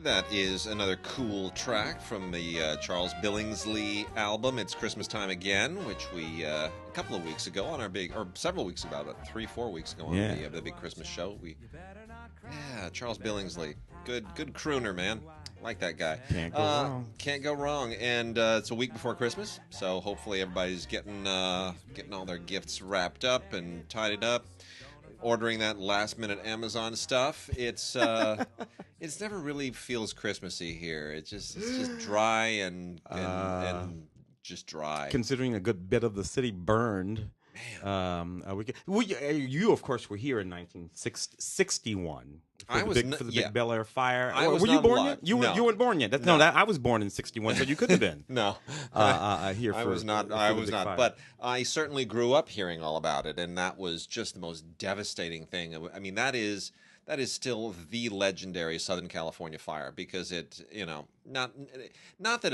That is another cool track from the Charles Billingsley album. It's Christmas Time Again, which we a couple of weeks ago on our big, or several weeks ago, about 3-4 weeks ago on the big Christmas show. Charles Billingsley, good crooner, man. Like that guy. Can't go wrong. Can't go wrong. And it's a week before Christmas, so hopefully everybody's getting all their gifts wrapped up and tidied up. Ordering that last-minute Amazon stuff, it's never really feels Christmassy here. It's just dry and just dry. Considering a good bit of the city burned. Man. You of course were here in 1961 for the big Bel Air fire. Were you born yet? You weren't born yet. I was born in 61, so you couldn't have been. No, here I was not. But I certainly grew up hearing all about it, and that was just the most devastating thing. I mean, that is still the legendary Southern California fire because it, not that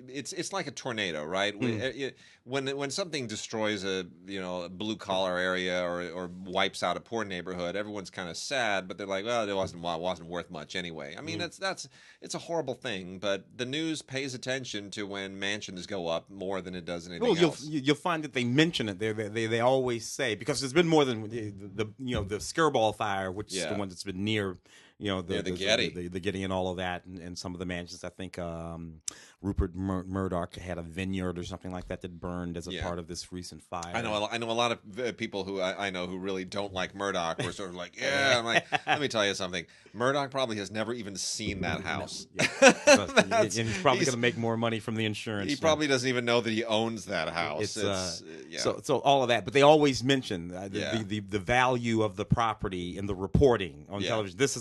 it's like a tornado, right? When something destroys a blue collar area or wipes out a poor neighborhood, everyone's kind of sad, but they're like, well, it wasn't worth much anyway. I mean, it's a horrible thing, but the news pays attention to when mansions go up more than it does anything else. You'll find that they mention it. They always say, because there's been more than the Skirball fire, which is the one that's been near the Getty. The Getty and all of that, and some of the mansions. I think Rupert Murdoch had a vineyard or something like that burned as a part of this recent fire. I know a lot of people who I know who really don't like Murdoch were sort of like, I'm like, let me tell you something. Murdoch probably has never even seen that house. And he's probably going to make more money from the insurance. He probably doesn't even know that he owns that house. So all of that, but they always mention the value of the property in the reporting on television. This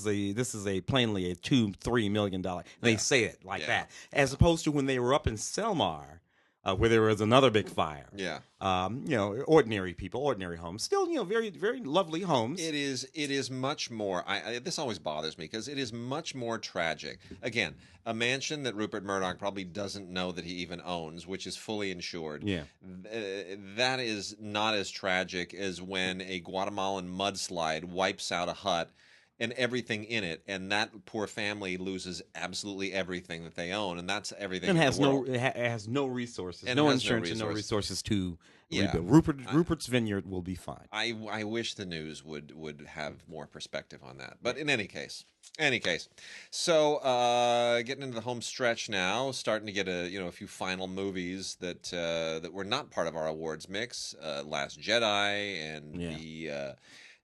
is plainly a $2-3 million. They say it like that, as opposed to when they were up in Selmar, where there was another big fire. Ordinary people, ordinary homes, still very very lovely homes. It is much more. This always bothers me because it is much more tragic. Again, a mansion that Rupert Murdoch probably doesn't know that he even owns, which is fully insured. That is not as tragic as when a Guatemalan mudslide wipes out a hut and everything in it, and that poor family loses absolutely everything that they own, and that's everything. And it has no resources, and no insurance, and no resources to rebuild. Rupert's Vineyard will be fine. I wish the news would have more perspective on that, but in any case, so getting into the home stretch now, starting to get a few final movies that were not part of our awards mix. Last Jedi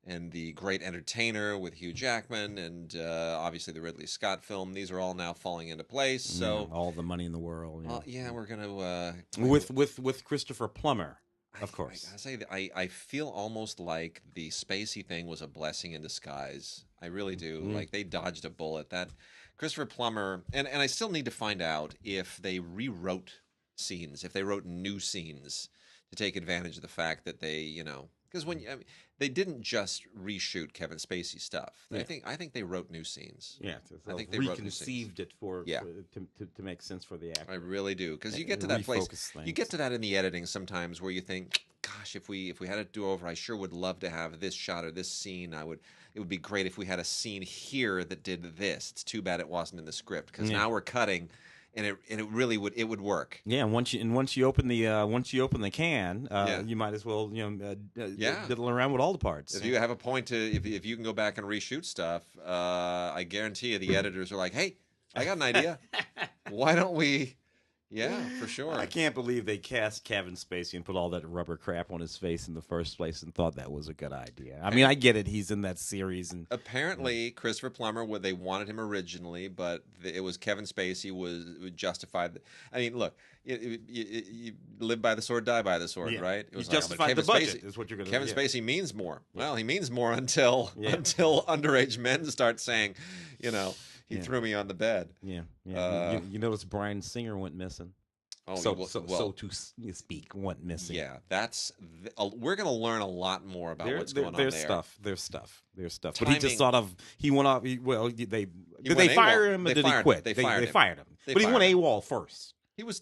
and the Great Entertainer with Hugh Jackman, and obviously the Ridley Scott film. These are all now falling into place. So all the money in the world. We're gonna with Christopher Plummer, of course. I say that I feel almost like the Spacey thing was a blessing in disguise. I really do. Like they dodged a bullet. That Christopher Plummer, and I still need to find out if they rewrote scenes, if they wrote new scenes to take advantage of the fact that they, because they didn't just reshoot Kevin Spacey stuff. I think they wrote new scenes. I think they reconceived it to make sense for the actor. I really do, because you get to that place. You get to that in the editing sometimes where you think, gosh, if we had a do-over, I sure would love to have this shot or this scene. It would be great if we had a scene here that did this. It's too bad it wasn't in the script, because now we're cutting. And it really would work. Yeah, and once you open the can, you might as well diddle around with all the parts. If you have a point if you can go back and reshoot stuff, I guarantee you the editors are like, hey, I got an idea. Why don't we? Yeah, for sure. I can't believe they cast Kevin Spacey and put all that rubber crap on his face in the first place and thought that was a good idea. I mean, I get it. He's in that series. And apparently, Christopher Plummer, they wanted him originally, but it was Kevin Spacey was justified. I mean, look, you live by the sword, die by the sword, right? It was justified the budget is what you're going to Kevin Spacey means more. Well, he means more until underage men start saying, he threw me on the bed. You notice Bryan Singer went missing. Oh, so to speak, went missing. Yeah, we're going to learn a lot more about what's going on there. There's stuff. But he just he went off. Did they fire him or did he quit? They fired him. But he went AWOL first. He was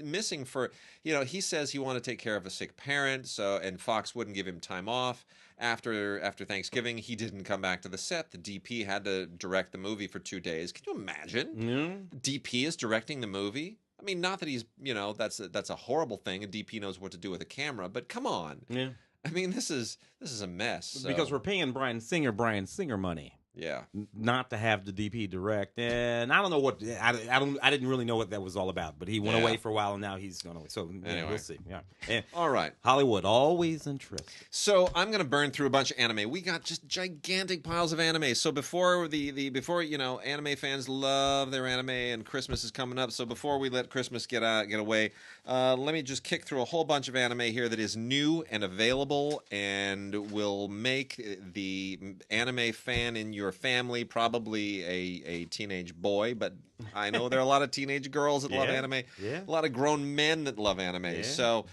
missing for, he says he wanted to take care of a sick parent, and Fox wouldn't give him time off. after Thanksgiving, he didn't come back to the set. The DP had to direct the movie for 2 days. Can you imagine? DP is directing the movie. I mean, not that he's, that's a horrible thing. A DP knows what to do with a camera, but come on. Yeah. I mean, this is a mess. So. Because we're paying Bryan Singer money. Yeah. Not to have the DP direct, and I don't know what I didn't really know what that was all about. But he went away for a while, and now he's going away. So anyway. We'll see. Yeah. And all right. Hollywood always interesting. So I'm going to burn through a bunch of anime. We got just gigantic piles of anime. So before anime fans love their anime, and Christmas is coming up. So before we let Christmas get away, let me just kick through a whole bunch of anime here that is new and available, and will make the anime fan in your family, probably a teenage boy, but I know there are a lot of teenage girls that love anime, a lot of grown men that love anime. So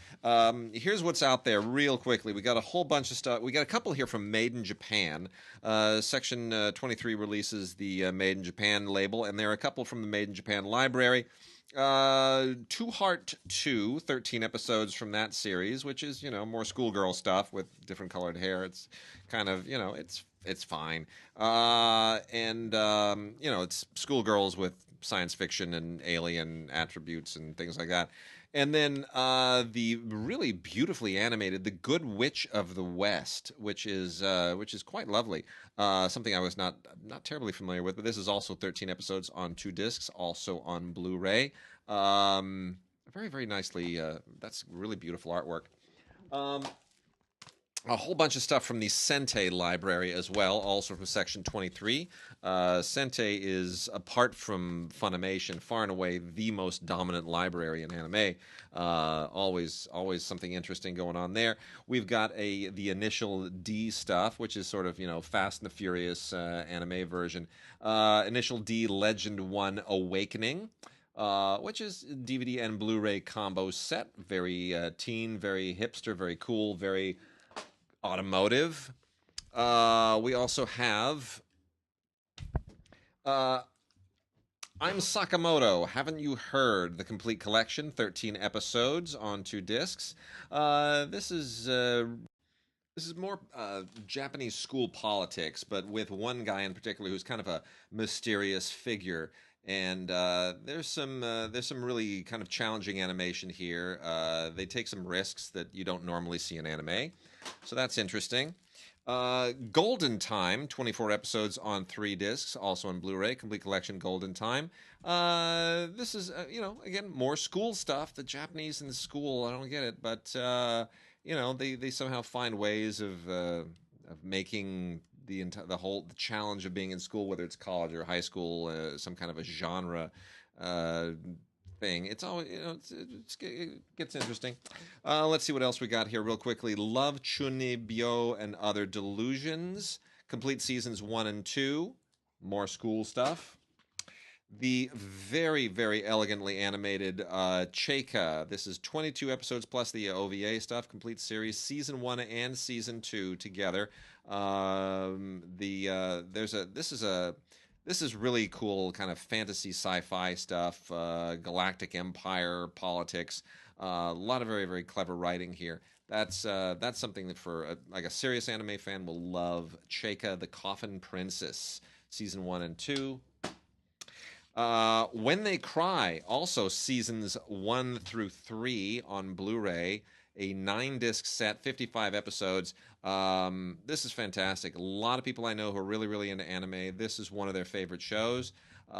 here's what's out there real quickly. We got a whole bunch of stuff. We got a couple here from Made in Japan. Section 23 releases the Made in Japan label, and there are a couple from the Made in Japan library. Two Heart 2, 13 episodes from that series, which is, more schoolgirl stuff with different colored hair. It's kind of, it's fine. It's schoolgirls with science fiction and alien attributes and things like that. And then the really beautifully animated The Good Witch of the West, which is quite lovely. Something I was not terribly familiar with, but this is also 13 episodes on 2 discs, also on Blu-ray. Very, very nicely. That's really beautiful artwork. A whole bunch of stuff from the Sentai library as well, also from Section 23. Sentai is, apart from Funimation, far and away the most dominant library in anime. Always something interesting going on there. We've got the Initial D stuff, which is sort of, Fast and the Furious anime version. Initial D Legend 1 Awakening. Which is DVD and Blu-ray combo set. Very teen, very hipster, very cool, very automotive. We also have I'm Sakamoto. Haven't you heard? The complete collection, 13 episodes on 2 discs. This is more Japanese school politics, but with one guy in particular who's kind of a mysterious figure. And there's some really kind of challenging animation here. They take some risks that you don't normally see in anime, so that's interesting. Golden Time, 24 episodes on 3 discs, also on Blu-ray, complete collection Golden Time. This is, again, more school stuff. The Japanese in the school, I don't get it, but they somehow find ways of making the challenge of being in school, whether it's college or high school, some kind of a genre thing. It's always, it gets interesting. Let's see what else we got here real quickly. Love, Chunibyo, and Other Delusions. Complete seasons 1 and 2. More school stuff. The very, very elegantly animated Chaika. This is 22 episodes plus the OVA stuff. Complete series, season 1 and season 2 together. This is really cool, kind of fantasy sci-fi stuff. Galactic Empire politics. A lot of very, very clever writing here. That's something that for a serious anime fan will love. Chaika, the Coffin Princess, season 1 and 2. When They Cry, also seasons 1 through 3 on Blu-ray, a 9-disc set, 55 episodes. This is fantastic. A lot of people I know who are really, really into anime. This is one of their favorite shows. It's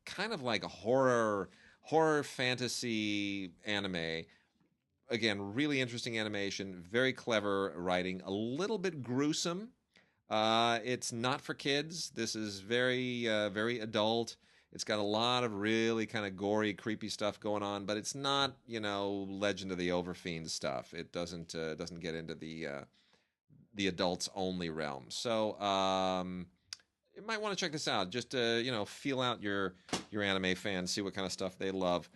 kind of like a horror fantasy anime. Again, really interesting animation, very clever writing, a little bit gruesome. It's not for kids. This is very, very adult. It's got a lot of really kind of gory, creepy stuff going on, but it's not, Legend of the Overfiend stuff. It doesn't get into the adults only realm. So you might want to check this out. Just feel out your anime fans, see what kind of stuff they love.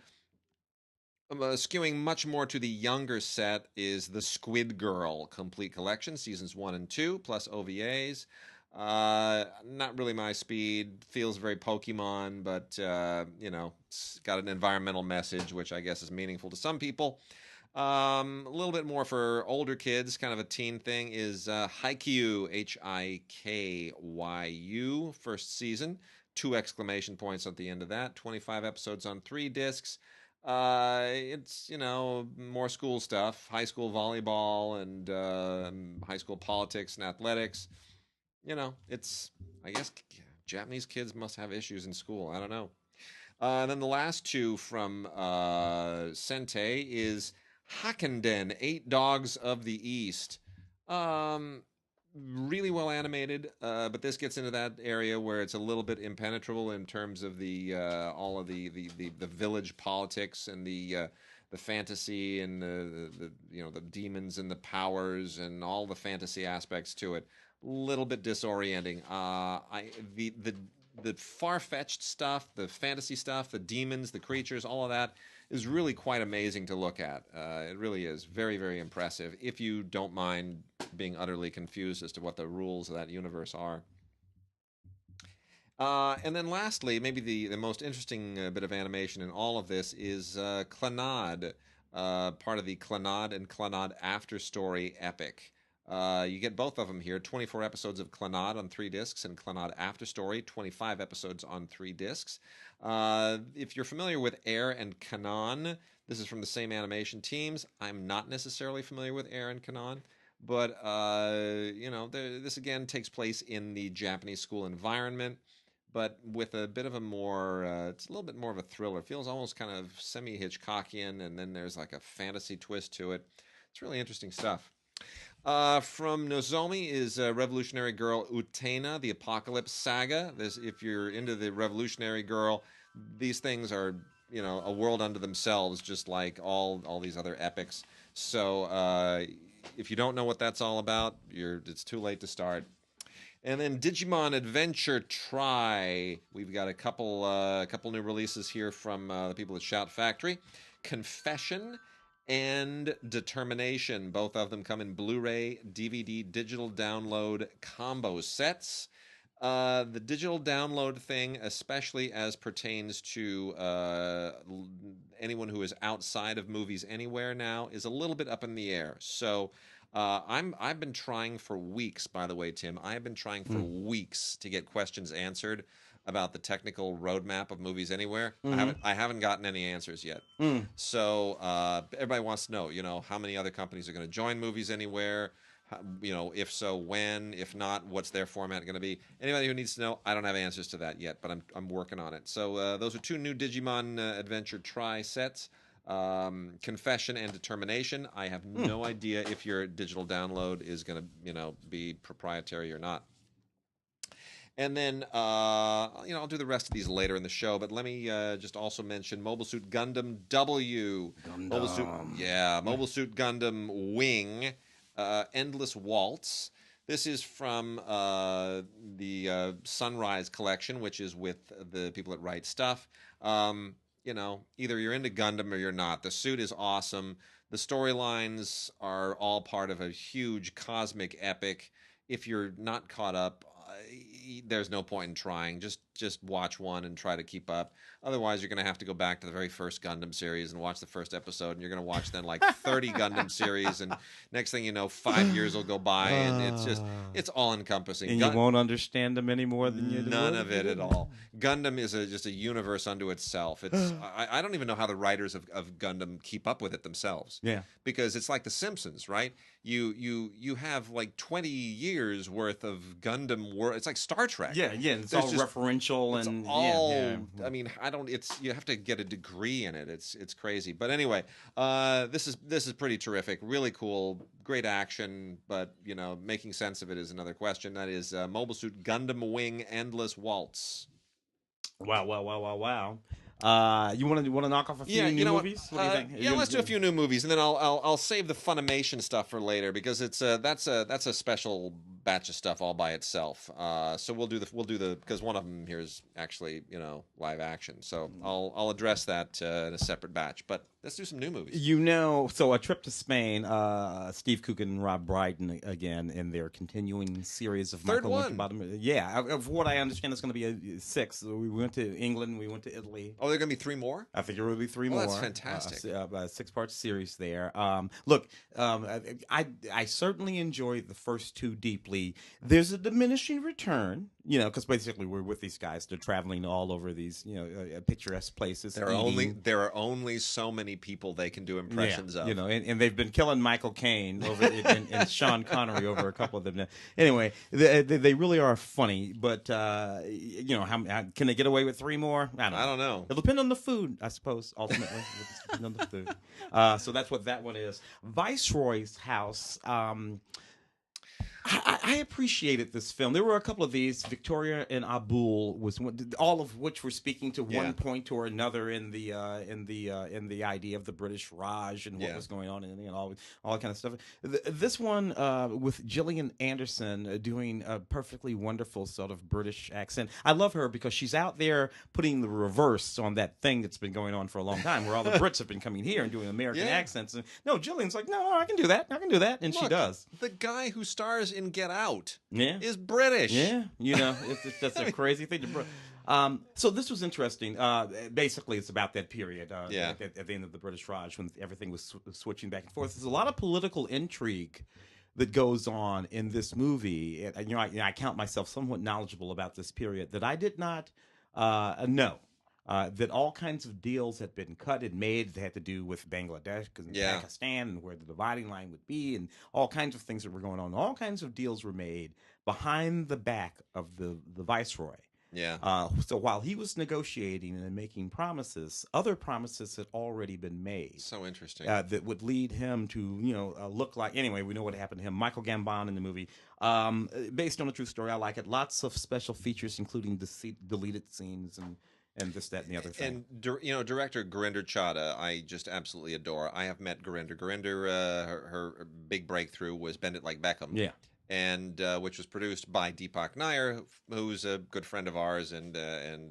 Skewing much more to the younger set is the Squid Girl complete collection, seasons 1 and 2, plus OVAs. Not really my speed. Feels very Pokemon, but it's got an environmental message, which I guess is meaningful to some people. A little bit more for older kids, kind of a teen thing, is Haikyu, Hikyu, first season. 2 exclamation points at the end of that. 25 episodes on 3 discs. It's, more school stuff, high school volleyball and high school politics and athletics. It's, I guess, Japanese kids must have issues in school. I don't know. And then the last 2 from Sente is Hakkenden, 8 Dogs of the East. Really well animated, but this gets into that area where it's a little bit impenetrable in terms of the all of the village politics and the fantasy and the demons and the powers and all the fantasy aspects to it. A little bit disorienting. The far-fetched stuff, the fantasy stuff, the demons, the creatures, all of that is really quite amazing to look at. It really is very, very impressive if you don't mind being utterly confused as to what the rules of that universe are. And then lastly, maybe the most interesting bit of animation in all of this is Clannad, part of the Clannad and Clannad After Story epic. You get both of them here, 24 episodes of Clannad on 3 discs and Clannad After Story, 25 episodes on 3 discs. If you're familiar with Air and Kanon, this is from the same animation teams. I'm not necessarily familiar with Air and Kanon, but this again takes place in the Japanese school environment, but with a bit of a more, it's a little bit more of a thriller. It feels almost kind of semi-Hitchcockian, and then there's like a fantasy twist to it. It's really interesting stuff. From Nozomi is Revolutionary Girl Utena, the Apocalypse Saga. If you're into the Revolutionary Girl, these things are, a world unto themselves, just like all these other epics. So if you don't know what that's all about, it's too late to start. And then Digimon Adventure Try. We've got a couple new releases here from the people at Shout Factory. Confession and Determination. Both of them come in Blu-ray, DVD, digital download combo sets. The digital download thing, especially as pertains to anyone who is outside of Movies Anywhere now, is a little bit up in the air. So I've been trying for weeks, by the way, Tim. I have been trying for weeks to get questions answered about the technical roadmap of Movies Anywhere. I haven't gotten any answers yet. So everybody wants to know, how many other companies are going to join Movies Anywhere? If so, when? If not, what's their format going to be? Anybody who needs to know, I don't have answers to that yet, but I'm working on it. So those are 2 new Digimon Adventure Try sets. Confession and Determination. I have no idea if your digital download is going to, be proprietary or not. And then, I'll do the rest of these later in the show, but let me just also mention Mobile Suit Gundam W. Mobile Suit Gundam Wing, Endless Waltz. This is from the Sunrise collection, which is with the people at Right Stuff. Either you're into Gundam or you're not. The suit is awesome. The storylines are all part of a huge cosmic epic. If you're not caught up, there's no point in trying. Just watch one and try to keep up. Otherwise, you're going to have to go back to the very first Gundam series and watch the first episode, and you're going to watch then like 30 Gundam series, and next thing you know, 5 years will go by, and it's all encompassing. And you won't understand them any more than you do. None of it at all. Gundam is just a universe unto itself. It's I don't even know how the writers of Gundam keep up with it themselves. Yeah, because it's like The Simpsons, right? You have like 20 years worth of Gundam world. It's like Star Trek. Yeah. It's all referential and all. Yeah. I mean, you have to get a degree in it. It's crazy. But anyway, this is pretty terrific. Really cool. Great action, but making sense of it is another question. That is Mobile Suit Gundam Wing Endless Waltz. Wow. You want to knock off a few new movies? What do you think? Let's do a few new movies, and then I'll save the Funimation stuff for later because that's a special batch of stuff all by itself. So we'll do the because one of them here is actually live action. So I'll address that in a separate batch. But Let's do some new movies. So A Trip to Spain, Steve Coogan and Rob Brydon again in their continuing series of Third Michael one. Winterbottom. Yeah, of what I understand, it's going to be a 6. We went to England, we went to Italy. Oh, there are going to be 3 more? I think there will be 3 more. That's fantastic. A 6-part series there. I certainly enjoyed the first 2 deeply. There's a diminishing return, because basically we're with these guys. They're traveling all over these, picturesque places. There are only so many people they can do impressions of. And they've been killing Michael Caine over and Sean Connery over a couple of them. Anyway, they really are funny, but how can they get away with 3 more? I don't know. It'll depend on the food, I suppose. Ultimately, it'll depend on the food. So that's what that one is. Viceroy's House. I appreciated this film. There were a couple of these. Victoria and Abul was one, all of which were speaking to one point or another in the idea of the British Raj and what was going on and all that kind of stuff. This one with Gillian Anderson doing a perfectly wonderful sort of British accent. I love her because she's out there putting the reverse on that thing that's been going on for a long time, where all the Brits have been coming here and doing American accents. And no, Gillian's like, no, I can do that, and look, she does. The guy who stars in Get Out is British. Yeah, that's a crazy thing to. So this was interesting. Basically, it's about that period at the end of the British Raj when everything was switching back and forth. There's a lot of political intrigue that goes on in this movie. And, I count myself somewhat knowledgeable about this period that I did not know. That all kinds of deals had been cut and made that had to do with Bangladesh and Pakistan and where the dividing line would be and all kinds of things that were going on. All kinds of deals were made behind the back of the viceroy. Yeah. So while he was negotiating and making promises, other promises had already been made. So interesting. That would lead him to, look like. Anyway, we know what happened to him. Michael Gambon in the movie, based on a true story. I like it. Lots of special features, including deleted scenes and this, that, and the other thing. And, director Gurinder Chadha, I just absolutely adore. I have met Gurinder. Gurinder, her big breakthrough was Bend It Like Beckham. Yeah. And which was produced by Deepak Nair, who's a good friend of ours, and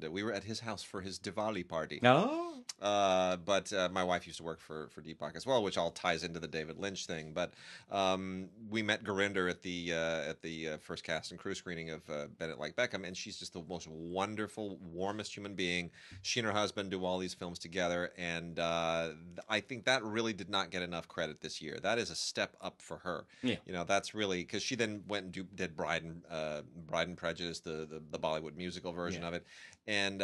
we were at his house for his Diwali party. Oh. But my wife used to work for Deepak as well, which all ties into the David Lynch thing. But we met Gurinder at the first cast and crew screening of Bend It Like Beckham, and she's just the most wonderful, warmest human being. She and her husband do all these films together, and I think that really did not get enough credit this year. That is a step up for her. Yeah. That's really because she then went and did Bride and Prejudice, the Bollywood musical version of it, and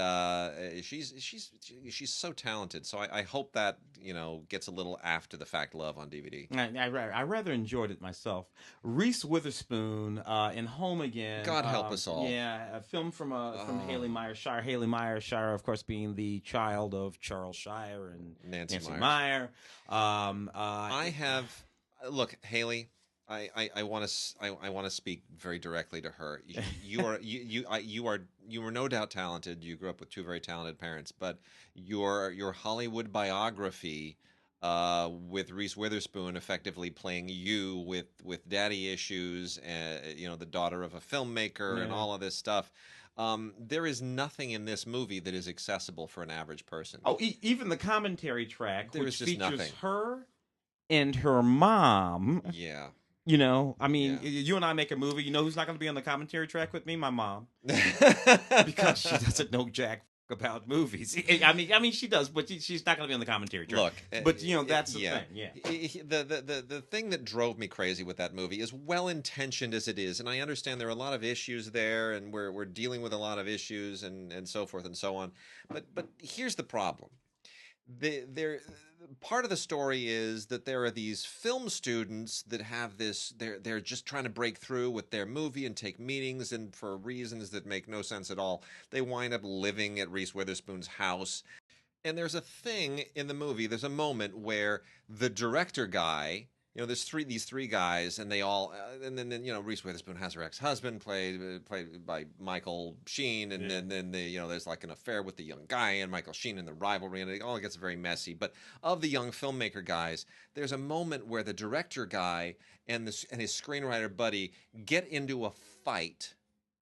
she's so talented. So I hope that gets a little after the fact love on DVD. I rather enjoyed it myself. Reese Witherspoon in Home Again. God help us all. Yeah, a film from Haley Meyer Shire. Haley Meyer Shire, of course, being the child of Charles Shire and Nancy Meyer. Look, Haley. I want to speak very directly to her. You are no doubt talented. You grew up with 2 very talented parents, but your Hollywood biography with Reese Witherspoon effectively playing you with daddy issues, the daughter of a filmmaker and all of this stuff. There is nothing in this movie that is accessible for an average person. Oh, even the commentary track, there which is just features nothing. Her and her mom. Yeah. You and I make a movie. You know who's not going to be on the commentary track with me? My mom, because she doesn't know jack about movies. I mean, she does, but she's not going to be on the commentary track. Look, but that's the thing. Yeah. The thing that drove me crazy with that movie, as well intentioned as it is, and I understand there are a lot of issues there, and we're dealing with a lot of issues and so forth and so on. But here's the problem. Part of the story is that there are these film students that have this. They're just trying to break through with their movie and take meetings, and for reasons that make no sense at all, they wind up living at Reese Witherspoon's house. And there's a thing in the movie. There's a moment where the director guy. There's these 3 guys, and they all, and then Reese Witherspoon has her ex-husband played by Michael Sheen, and then there's like an affair with the young guy and Michael Sheen and the rivalry, and it all gets very messy. But of the young filmmaker guys, there's a moment where the director guy and his screenwriter buddy get into a fight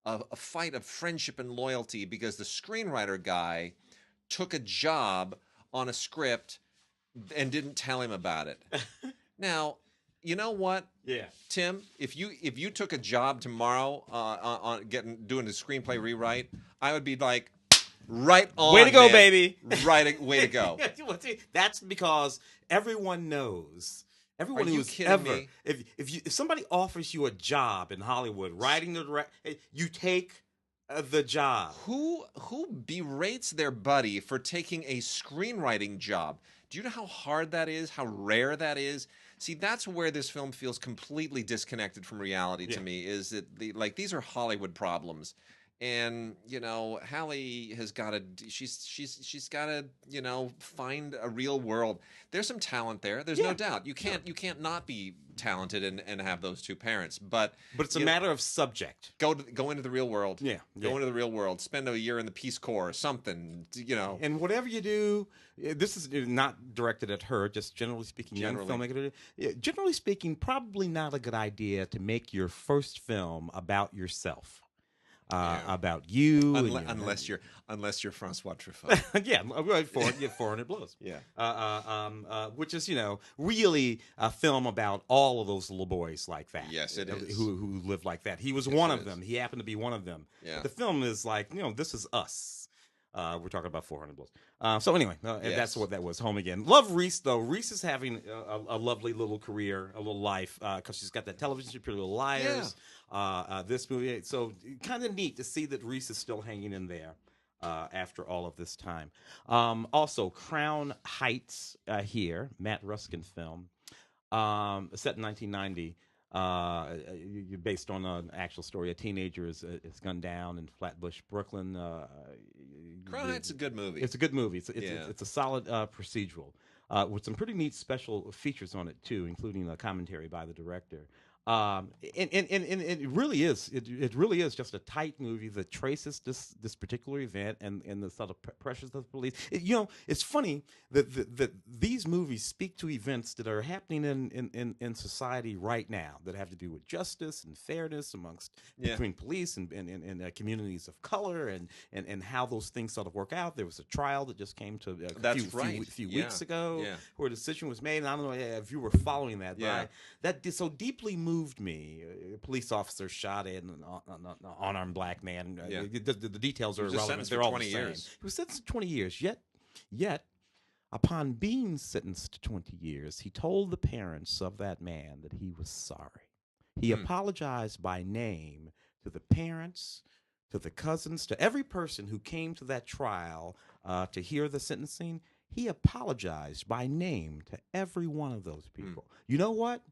of friendship and loyalty because the screenwriter guy took a job on a script and didn't tell him about it. Now, you know what? Yeah, Tim, if you took a job tomorrow on doing a screenplay rewrite, I would be like, right on. Way to go, man. baby. Right, way to go. That's because everyone knows. Everyone Are you who's kidding ever me? if somebody offers you a job in Hollywood, writing the direct, you take the job. Who berates their buddy for taking a screenwriting job? Do you know how hard that is? How rare that is? See, that's where this film feels completely disconnected from reality to me. Is that these are Hollywood problems, and Hallie has got to. She's got to find a real world. There's some talent there. There's no doubt. You can't not be talented and have those two parents. But it's a matter of subject. Go into the real world. Go into the real world. Spend a year in the Peace Corps or something. And whatever you do, this is not directed at her. Just generally speaking, young filmmaker. Generally speaking, probably not a good idea to make your first film about yourself. About you, unless you're Francois Truffaut. Yeah, right. 400 Blows. Yeah, which is really a film about all of those little boys like that. Yes, it is. Who live like that. He was one of them. He happened to be one of them. Yeah. The film is like this is us. We're talking about 400 Blows. So anyway, that's what that was. Home again. Love Reese though. Reese is having a lovely little career, a little life, because she's got that television show, Pretty Little Liars. This movie. So kind of neat to see that Reese is still hanging in there after all of this time. Also, Crown Heights here, Matt Ruskin film, set in 1990. Based on an actual story. A teenager is gunned down in Flatbush, Brooklyn. Crown Heights is a good movie. It's a good movie. It's a solid procedural with some pretty neat special features on it too, including a commentary by the director. And it really is. It really is just a tight movie that traces this particular event and the sort of pressures of the police. It's funny that these movies speak to events that are happening in society right now that have to do with justice and fairness between police and communities of color and how those things sort of work out. There was a trial that just came to a few weeks ago where a decision was made. And I don't know if you were following that, but that did so deeply moved me. A police officer shot an unarmed black man. The details are irrelevant. They're all 20 years. He was sentenced to 20 years. Yet, upon being sentenced to 20 years, he told the parents of that man that he was sorry. He apologized by name to the parents, to the cousins, to every person who came to that trial to hear the sentencing. He apologized by name to every one of those people. You know what?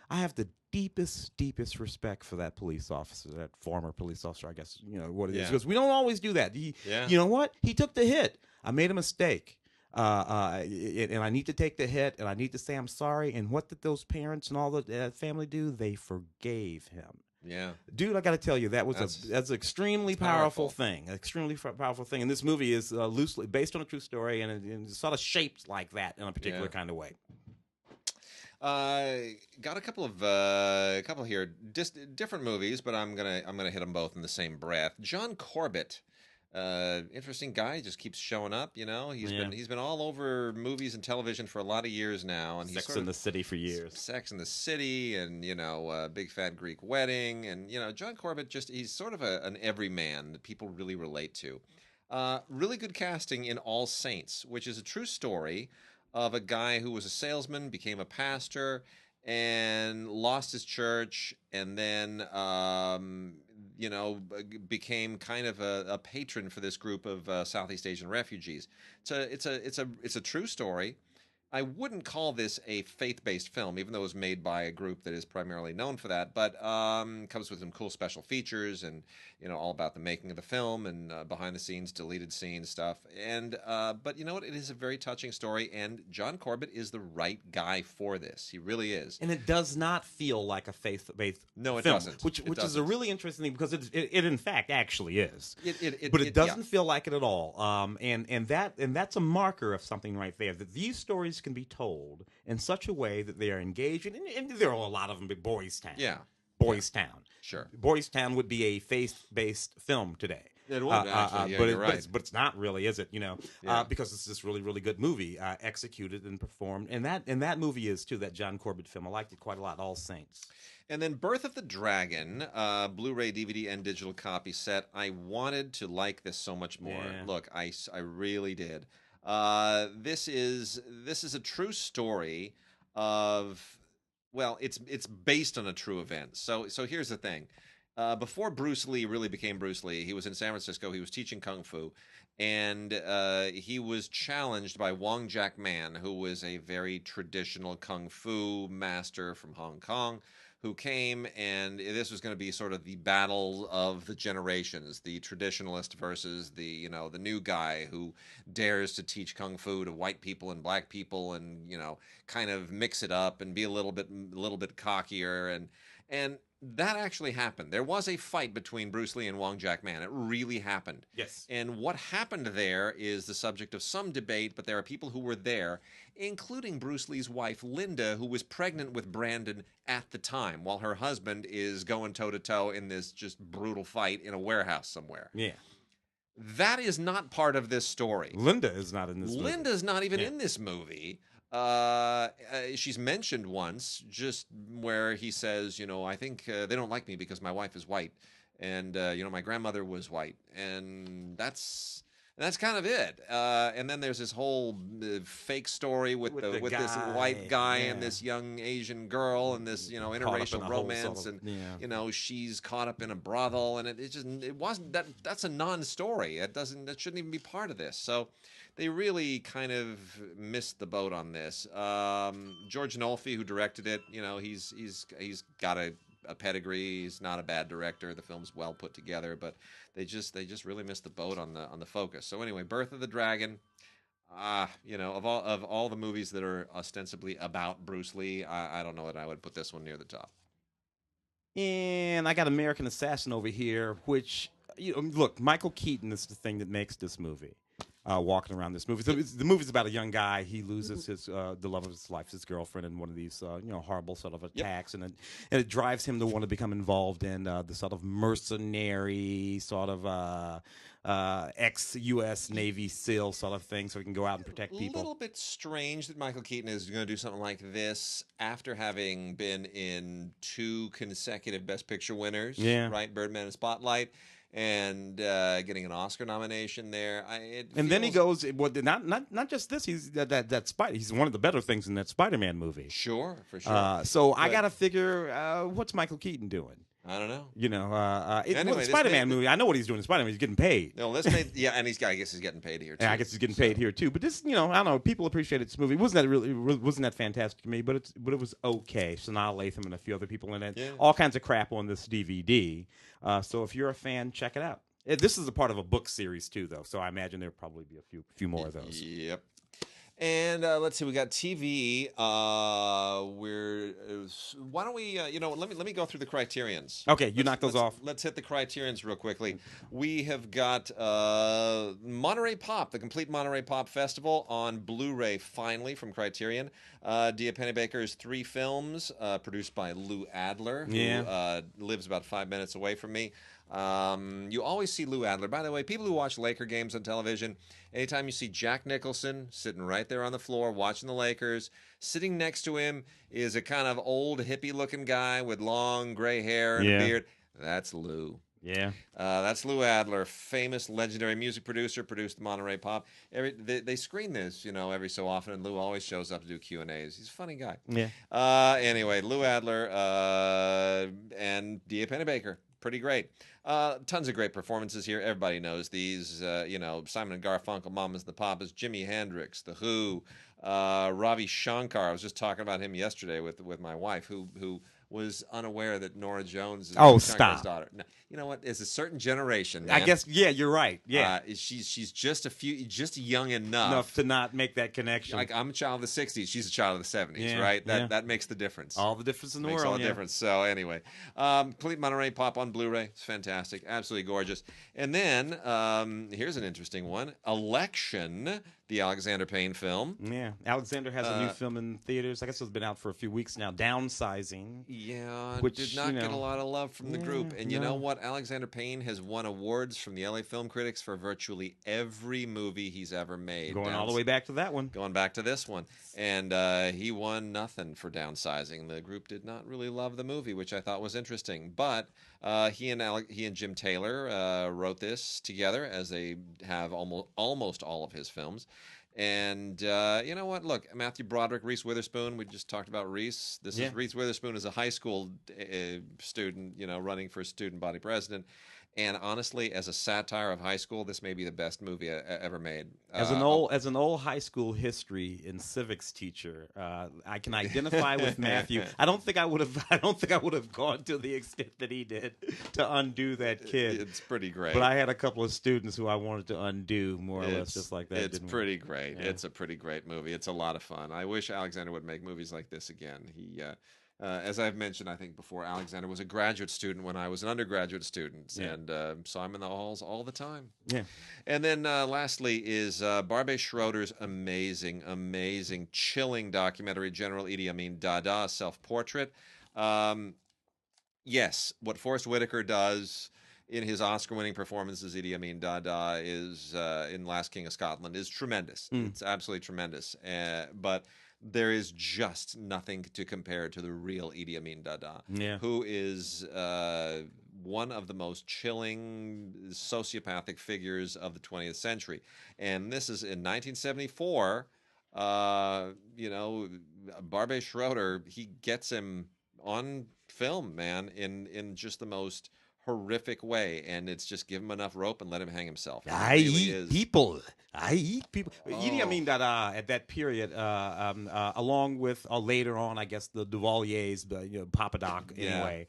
I have the deepest respect for that police officer, that former police officer, I guess, what it is. Because we don't always do that. You know what? He took the hit. I made a mistake. And I need to take the hit, and I need to say I'm sorry. And what did those parents and all the family do? They forgave him. Yeah, dude, I got to tell you, that's an extremely powerful thing. Extremely powerful thing. And this movie is loosely based on a true story, and it's sort of shaped like that in a particular kind of way. Got a couple here, just different movies, but I'm gonna hit them both in the same breath. John Corbett, interesting guy, just keeps showing up. He's been all over movies and television for a lot of years now, and Sex in the City for years. Sex in the City, and Big Fat Greek Wedding, and John Corbett he's sort of an everyman that people really relate to. Really good casting in All Saints, which is a true story of a guy who was a salesman, became a pastor, and lost his church, and then became kind of a patron for this group of Southeast Asian refugees. It's a true story. I wouldn't call this a faith-based film, even though it was made by a group that is primarily known for that, but comes with some cool special features and, all about the making of the film and behind-the-scenes, deleted scenes stuff. And but you know what? It is a very touching story, and John Corbett is the right guy for this. He really is. And it does not feel like a faith-based No, it film, doesn't. Which is a really interesting thing, because it in fact actually is. But it doesn't feel like it at all. And that's a marker of something right there, that these stories can be told in such a way that they are engaging, and there are a lot of them in Boys Town. Yeah. Boys Town. Sure. Boys Town would be a faith-based film today. It would, actually. Yeah, you're right. But it's not really, is it? Because it's this really, really good movie, executed and performed. And that movie is, too, that John Corbett film. I liked it quite a lot, All Saints. And then Birth of the Dragon, Blu-ray, DVD, and digital copy set. I wanted to like this so much more. Yeah. Look, I really did. This is a true story of, well, it's based on a true event. So here's the thing. Before Bruce Lee really became Bruce Lee, he was in San Francisco. He was teaching Kung Fu. And he was challenged by Wong Jack Man, who was a very traditional Kung Fu master from Hong Kong, who came, and this was going to be sort of the battle of the generations, the traditionalist versus the new guy who dares to teach Kung Fu to white people and black people, and kind of mix it up and be a little bit cockier, and that actually happened. There was a fight between Bruce Lee and Wong Jack Man. It really happened. Yes. And what happened there is the subject of some debate, but there are people who were there, including Bruce Lee's wife, Linda, who was pregnant with Brandon at the time, while her husband is going toe-to-toe in this just brutal fight in a warehouse somewhere. Yeah. That is not part of this story. Linda is not in this movie. Linda's not even in this movie. She's mentioned once, just where he says, I think they don't like me because my wife is white, and my grandmother was white, and that's kind of it. And then there's this whole fake story with this white guy and this young Asian girl, and this interracial romance, and she's caught up in a brothel, and it wasn't that's a non-story. That shouldn't even be part of this. So they really kind of missed the boat on this. George Nolfi, who directed it, he's got a pedigree. He's not a bad director. The film's well put together, but they just really missed the boat on the focus. So anyway, Birth of the Dragon. Of all the movies that are ostensibly about Bruce Lee, I don't know that I would put this one near the top. And I got American Assassin over here, which look, Michael Keaton is the thing that makes this movie. Walking around this movie. So the movie's about a young guy. He loses the love of his life, his girlfriend, in one of these horrible sort of attacks, and it drives him to want to become involved in the sort of mercenary sort of ex-U.S. Navy SEAL sort of thing, so he can go out and protect people. A little bit strange that Michael Keaton is going to do something like this after having been in 2 consecutive Best Picture winners, right? Birdman and Spotlight. And getting an Oscar nomination there, then he goes. Well, not just this. He's that Spider. He's one of the better things in that Spider-Man movie. Sure, for sure. So I gotta figure, what's Michael Keaton doing? I don't know. Anyway, Spider-Man movie. I know what he's doing in Spider-Man. He's getting paid. No, and I guess he's getting paid here too. Yeah, I guess he's getting paid here too. But this, I don't know. People appreciated this movie. Wasn't that fantastic to me? But it was okay. Sanaa Lathan and a few other people in it. Yeah. All kinds of crap on this DVD. So if you're a fan, check it out. This is a part of a book series too, though. So I imagine there'll probably be a few more of those. Yep. And let's see, we got TV. Why don't we? Let me go through the criterions. Okay, knock those off. Let's hit the criterions real quickly. We have got Monterey Pop, the complete Monterey Pop Festival on Blu-ray, finally from Criterion. Dia Pennebaker's 3 films, produced by Lou Adler, who lives about 5 minutes away from me. You always see Lou Adler. By the way, people who watch Laker games on television, anytime you see Jack Nicholson sitting right there on the floor watching the Lakers, sitting next to him is a kind of old hippie-looking guy with long gray hair and a beard. That's Lou. Yeah. That's Lou Adler, famous, legendary music producer, produced the Monterey Pop. They screen this, every so often, and Lou always shows up to do Q&As. He's a funny guy. Yeah. Anyway, Lou Adler and Dia Pennebaker. Pretty great. Tons of great performances here. Everybody knows these. Simon and Garfunkel, Mamas and the Papas, Jimi Hendrix, The Who, Ravi Shankar. I was just talking about him yesterday with my wife, who was unaware that Nora Jones is Shankar's daughter. No, you know what? It's a certain generation, man. I guess, you're right. Yeah. She's just young enough to not make that connection. Like, I'm a child of the 60s. She's a child of the 70s, right? That makes the difference. All the difference in the makes world. All the difference. So anyway, complete Monterey Pop on Blu-ray. It's fantastic. Absolutely gorgeous. And then here's an interesting one. Election, the Alexander Payne film. Yeah, Alexander has a new film in theaters. I guess it's been out for a few weeks now. Downsizing. Yeah, which did not get a lot of love from the group. And you know what? Alexander Payne has won awards from the LA Film Critics for virtually every movie he's ever made. Going all the way back to that one. Going back to this one. And he won nothing for Downsizing. The group did not really love the movie, which I thought was interesting. But he and Jim Taylor wrote this together, as they have almost all of his films. And you know what? Look, Matthew Broderick, Reese Witherspoon. We just talked about Reese. This is Reese Witherspoon is a high school student, running for student body president. And honestly, as a satire of high school, this may be the best movie ever made. As an old high school history and civics teacher, I can identify with Matthew. I don't think I would have gone to the extent that he did to undo that kid. It's pretty great. But I had a couple of students who I wanted to undo more or less just like that. It's pretty great. Yeah. It's a pretty great movie. It's a lot of fun. I wish Alexander would make movies like this again. He. As I've mentioned, I think before, Alexander was a graduate student when I was an undergraduate student, and so I'm in the halls all the time. Yeah. And then lastly is Barbet Schroeder's amazing, chilling documentary, General Idi Amin Dada, self-portrait. Yes, what Forrest Whitaker does in his Oscar-winning performance as Idi Amin Dada is in Last King of Scotland is tremendous. It's absolutely tremendous, but there is just nothing to compare to the real Idi Amin Dada, who is one of the most chilling sociopathic figures of the 20th century. And this is in 1974. Barbet Schroeder, he gets him on film, man, in just the most horrific way, and it's just give him enough rope and let him hang himself. I eat people. Idi Amin Dada at that period, along with later on, I guess the Duvaliers, Papa Doc, anyway.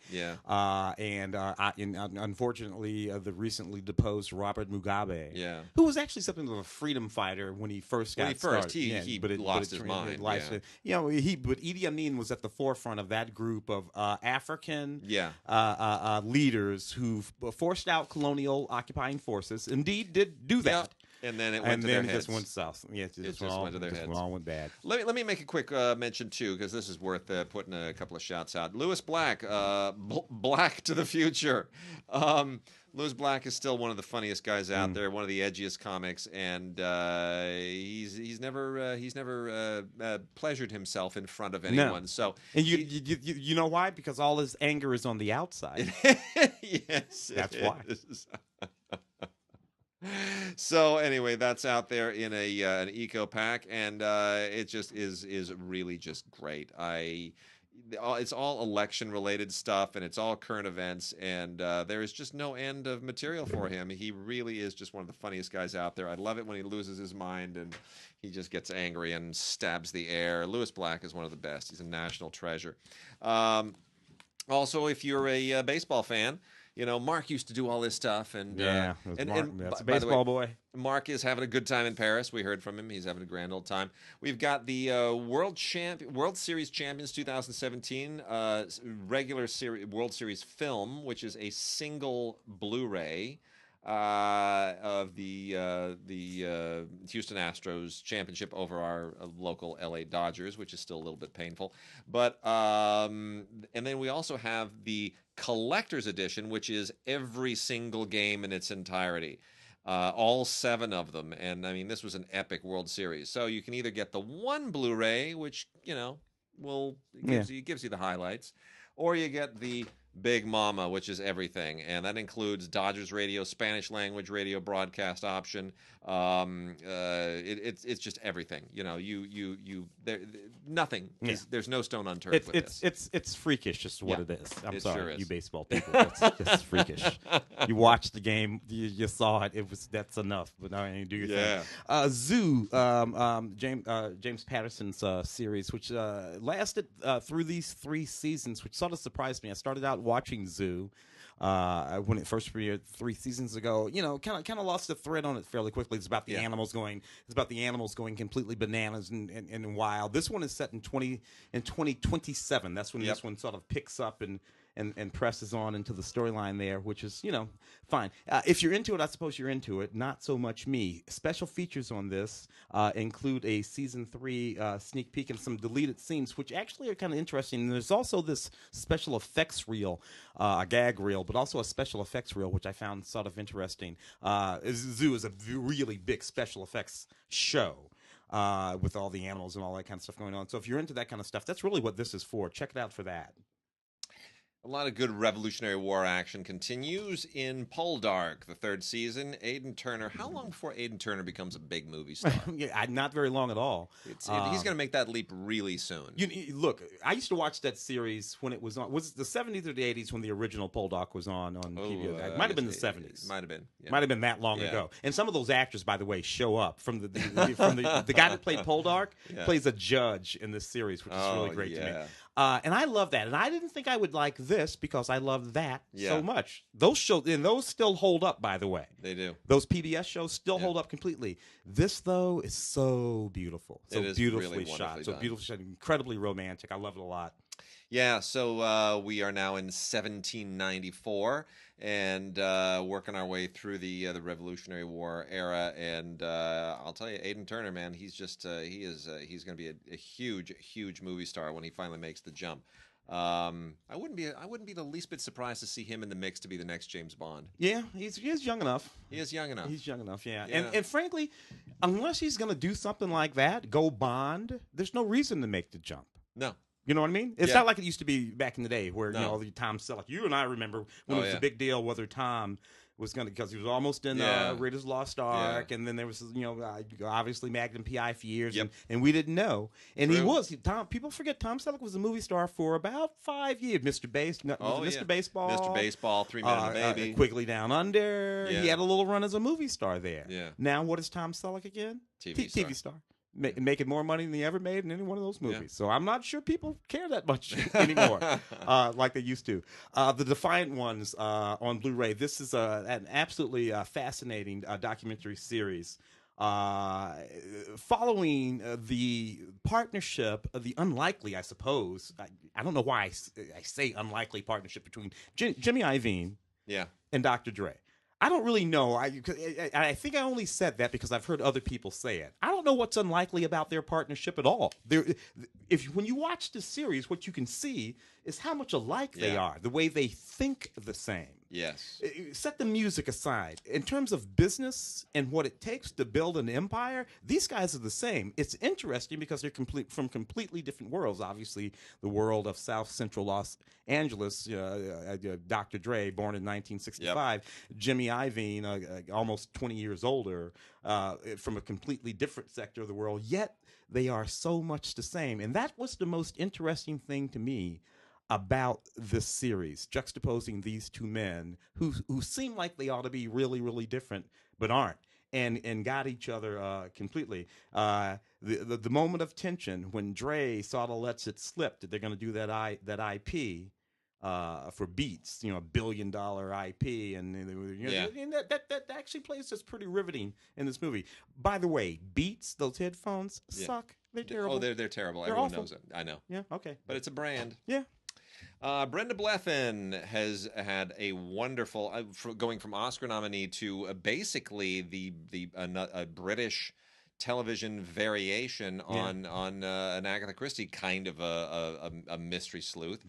And unfortunately, the recently deposed Robert Mugabe, who was actually something of a freedom fighter when he first got started. He lost his mind. But Idi Amin was at the forefront of that group of African leaders who forced out colonial occupying forces. Indeed, did do that. And then it went to their heads. Just went south. Yeah, it just went to their heads. All went bad. Let me make a quick mention too, because this is worth putting a couple of shouts out. Lewis Black, Black to the Future. Lewis Black is still one of the funniest guys out there, one of the edgiest comics, and he's never pleasured himself in front of anyone. No. So, and you know why? Because all his anger is on the outside. Yes, that's why. So anyway, that's out there in an eco pack, and it just is really just great. It's all election related stuff, and it's all current events, and there is just no end of material for him. He really is just one of the funniest guys out there. I love it when he loses his mind and he just gets angry and stabs the air. Lewis Black is one of the best. He's a national treasure. Also, if you're a baseball fan, Mark used to do all this stuff, and that's a baseball boy. Mark is having a good time in Paris. We heard from him; he's having a grand old time. We've got the World Series Champions 2017 regular series World Series film, which is a single Blu-ray of the Houston Astros championship over our local LA Dodgers, which is still a little bit painful. But and then we also have the collector's edition, which is every single game in its entirety, all 7 of them. And I mean, this was an epic World Series. So you can either get the one Blu-ray, which gives you the highlights, or you get the Big Mama, which is everything, and that includes Dodgers radio, Spanish language radio broadcast option. It's just everything. Nothing. There's no stone unturned with this. It's freakish, just what it is. I'm sorry, sure is. You baseball people. It's just freakish. You watched the game, you saw it. That's enough. But now you do your thing. Zoo, James Patterson's series, which lasted through these 3 seasons, which sort of surprised me. I started out watching Zoo when it first premiered 3 seasons ago. Kind of lost the thread on it fairly quickly. It's about the animals going. It's about the animals going completely bananas and wild. This one is set in 2027. That's when this one sort of picks up and and presses on into the storyline there, which is, fine. If you're into it, I suppose you're into it. Not so much me. Special features on this include a season 3 sneak peek and some deleted scenes, which actually are kind of interesting. And there's also this special effects reel, a gag reel, but also a special effects reel, which I found sort of interesting. Zoo is a really big special effects show. With all the animals and all that kind of stuff going on. So if you're into that kind of stuff, that's really what this is for. Check it out for that. A lot of good Revolutionary War action continues in Poldark, the 3rd season. Aidan Turner. How long before Aidan Turner becomes a big movie star? Not very long at all. He's going to make that leap really soon. Look, I used to watch that series when it was on. Was it the 70s or the 80s when the original Poldark was on PBS? It might have been the 70s. Might have been. Yeah. Might have been that long ago. And some of those actors, by the way, show up from the guy that played Poldark plays a judge in this series, which is really great to me. And I love that. And I didn't think I would like this because I love that so much. Those shows, and those still hold up, by the way. They do. Those PBS shows still hold up completely. This, though, is so beautiful. So beautifully really shot. So beautifully shot. Incredibly romantic. I love it a lot. Yeah, so we are now in 1794 and working our way through the Revolutionary War era. And I'll tell you, Aidan Turner, man, he's just he's going to be a huge movie star when he finally makes the jump. I wouldn't be the least bit surprised to see him in the mix to be the next James Bond. Yeah, he is young enough. He is young enough. He's young enough, yeah. And frankly, unless he's going to do something like that, go Bond, there's no reason to make the jump. No. You know what I mean? It's not like it used to be back in the day where, the Tom Selleck. You and I remember when it was a big deal whether Tom was going to, because he was almost in Raiders Lost Ark, and then there was, obviously Magnum P.I. for years, and we didn't know. And people forget Tom Selleck was a movie star for about 5 years. Mr. Baseball. Mr. Baseball, 3 Men and a Baby. Quigley Down Under. Yeah. He had a little run as a movie star there. Yeah. Now, what is Tom Selleck again? TV star. Making more money than he ever made in any one of those movies. Yeah. So I'm not sure people care that much anymore like they used to. The Defiant ones on Blu-ray. This is an absolutely fascinating documentary series following the partnership, the unlikely, I suppose. I don't know why I say unlikely partnership between Jimmy Iovine and Dr. Dre. I don't really know. I think I only said that because I've heard other people say it. I don't know what's unlikely about their partnership at all. When you watch the series, what you can see is how much alike they are, the way they think the same. Yes. Set the music aside. In terms of business and what it takes to build an empire, these guys are the same. It's interesting because they're from completely different worlds. Obviously, the world of South Central Los Angeles, Dr. Dre, born in 1965, Jimmy Iovine, almost 20 years older, from a completely different sector of the world, yet they are so much the same. And that was the most interesting thing to me about this series, juxtaposing these two men who seem like they ought to be really, really different, but aren't, and got each other completely. The moment of tension when Dre sort of lets it slip that they're going to do that IP for Beats, $1 billion IP, and that actually plays just pretty riveting in this movie. By the way, Beats, those headphones suck. They're terrible. Oh, they're terrible. Everyone knows it. I know. Yeah. Okay. But it's a brand. Yeah. Brenda Blethyn has had a wonderful, going from Oscar nominee to basically a British television variation on an Agatha Christie kind of a mystery sleuth.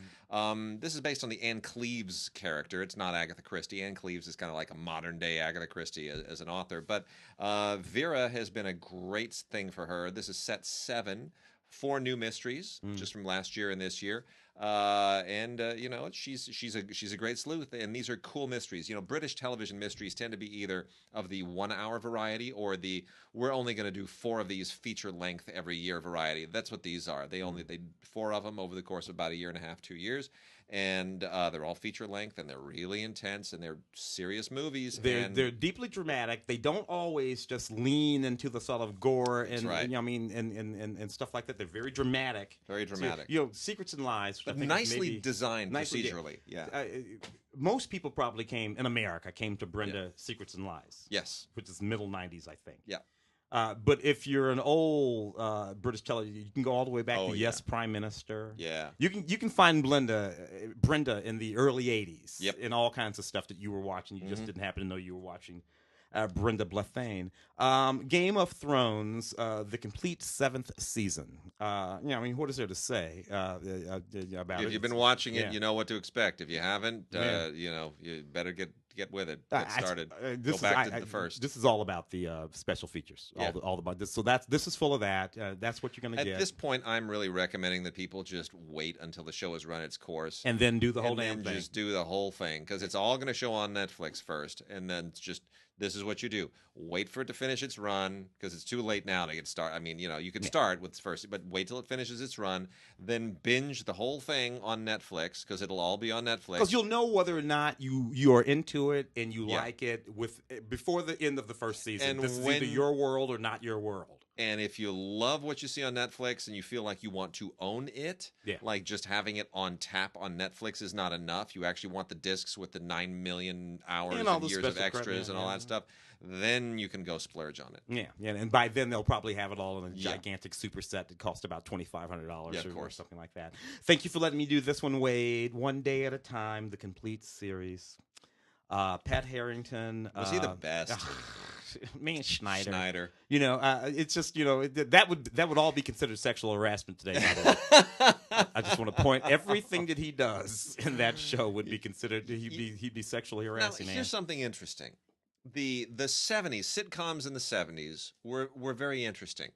This is based on the Anne Cleeves character. It's not Agatha Christie. Anne Cleeves is kind of like a modern day Agatha Christie as an author. But Vera has been a great thing for her. This is set 7. 4 new mysteries just from last year and this year. She's a great sleuth, and these are cool mysteries. British television mysteries tend to be either of the 1-hour variety or we're only going to do 4 of these feature length every year variety. That's what these are. They 4 of them over the course of about a year and a half, 2 years. And they're all feature length, and they're really intense, and they're serious movies. They're deeply dramatic. They don't always just lean into the sort of gore and and stuff like that. They're very dramatic. Very dramatic. So, Secrets and Lies, but nicely designed procedurally. Yeah. Most people probably came to Brenda Secrets and Lies. Yes. Which is middle 90s, I think. Yeah. But if you're an old British television, you can go all the way back to Yes, Prime Minister. Yeah. You can find Brenda in the early 80s. Yep. In all kinds of stuff that you were watching. You just didn't happen to know you were watching Brenda Blethane. Game of Thrones, the complete 7th season. I mean, what is there to say about it? If you've been watching it, you know what to expect. If you haven't, you better get with it. Get started. Go back to the first. This is all about the special features. Yeah. All about this. So this is full of that. That's what you're going to get. At this point, I'm really recommending that people just wait until the show has run its course, and then do the whole damn thing. Just do the whole thing, because it's all going to show on Netflix first, and then it's just. This is what you do. Wait for it to finish its run, because it's too late now to get started. I mean, you can start with first, but wait till it finishes its run. Then binge the whole thing on Netflix, because it'll all be on Netflix. Because you'll know whether or not you are into it and you like it before the end of the first season. And this is either your world or not your world. And if you love what you see on Netflix and you feel like you want to own it, like just having it on tap on Netflix is not enough. You actually want the discs with the 9 million hours and years of extras and all that stuff. Then you can go splurge on it. Yeah, and by then they'll probably have it all in a gigantic superset that costs about $2,500 or something like that. Thank you for letting me do this one, Wade. One day at a time, the complete series. Pat Harrington. Was he the best? Me and Schneider. It's just that would all be considered sexual harassment today. By the way. I just want to point everything that he does in that show would be considered he'd be sexually harassing. Now, here's something interesting. The 70s sitcoms in the 70s were very interesting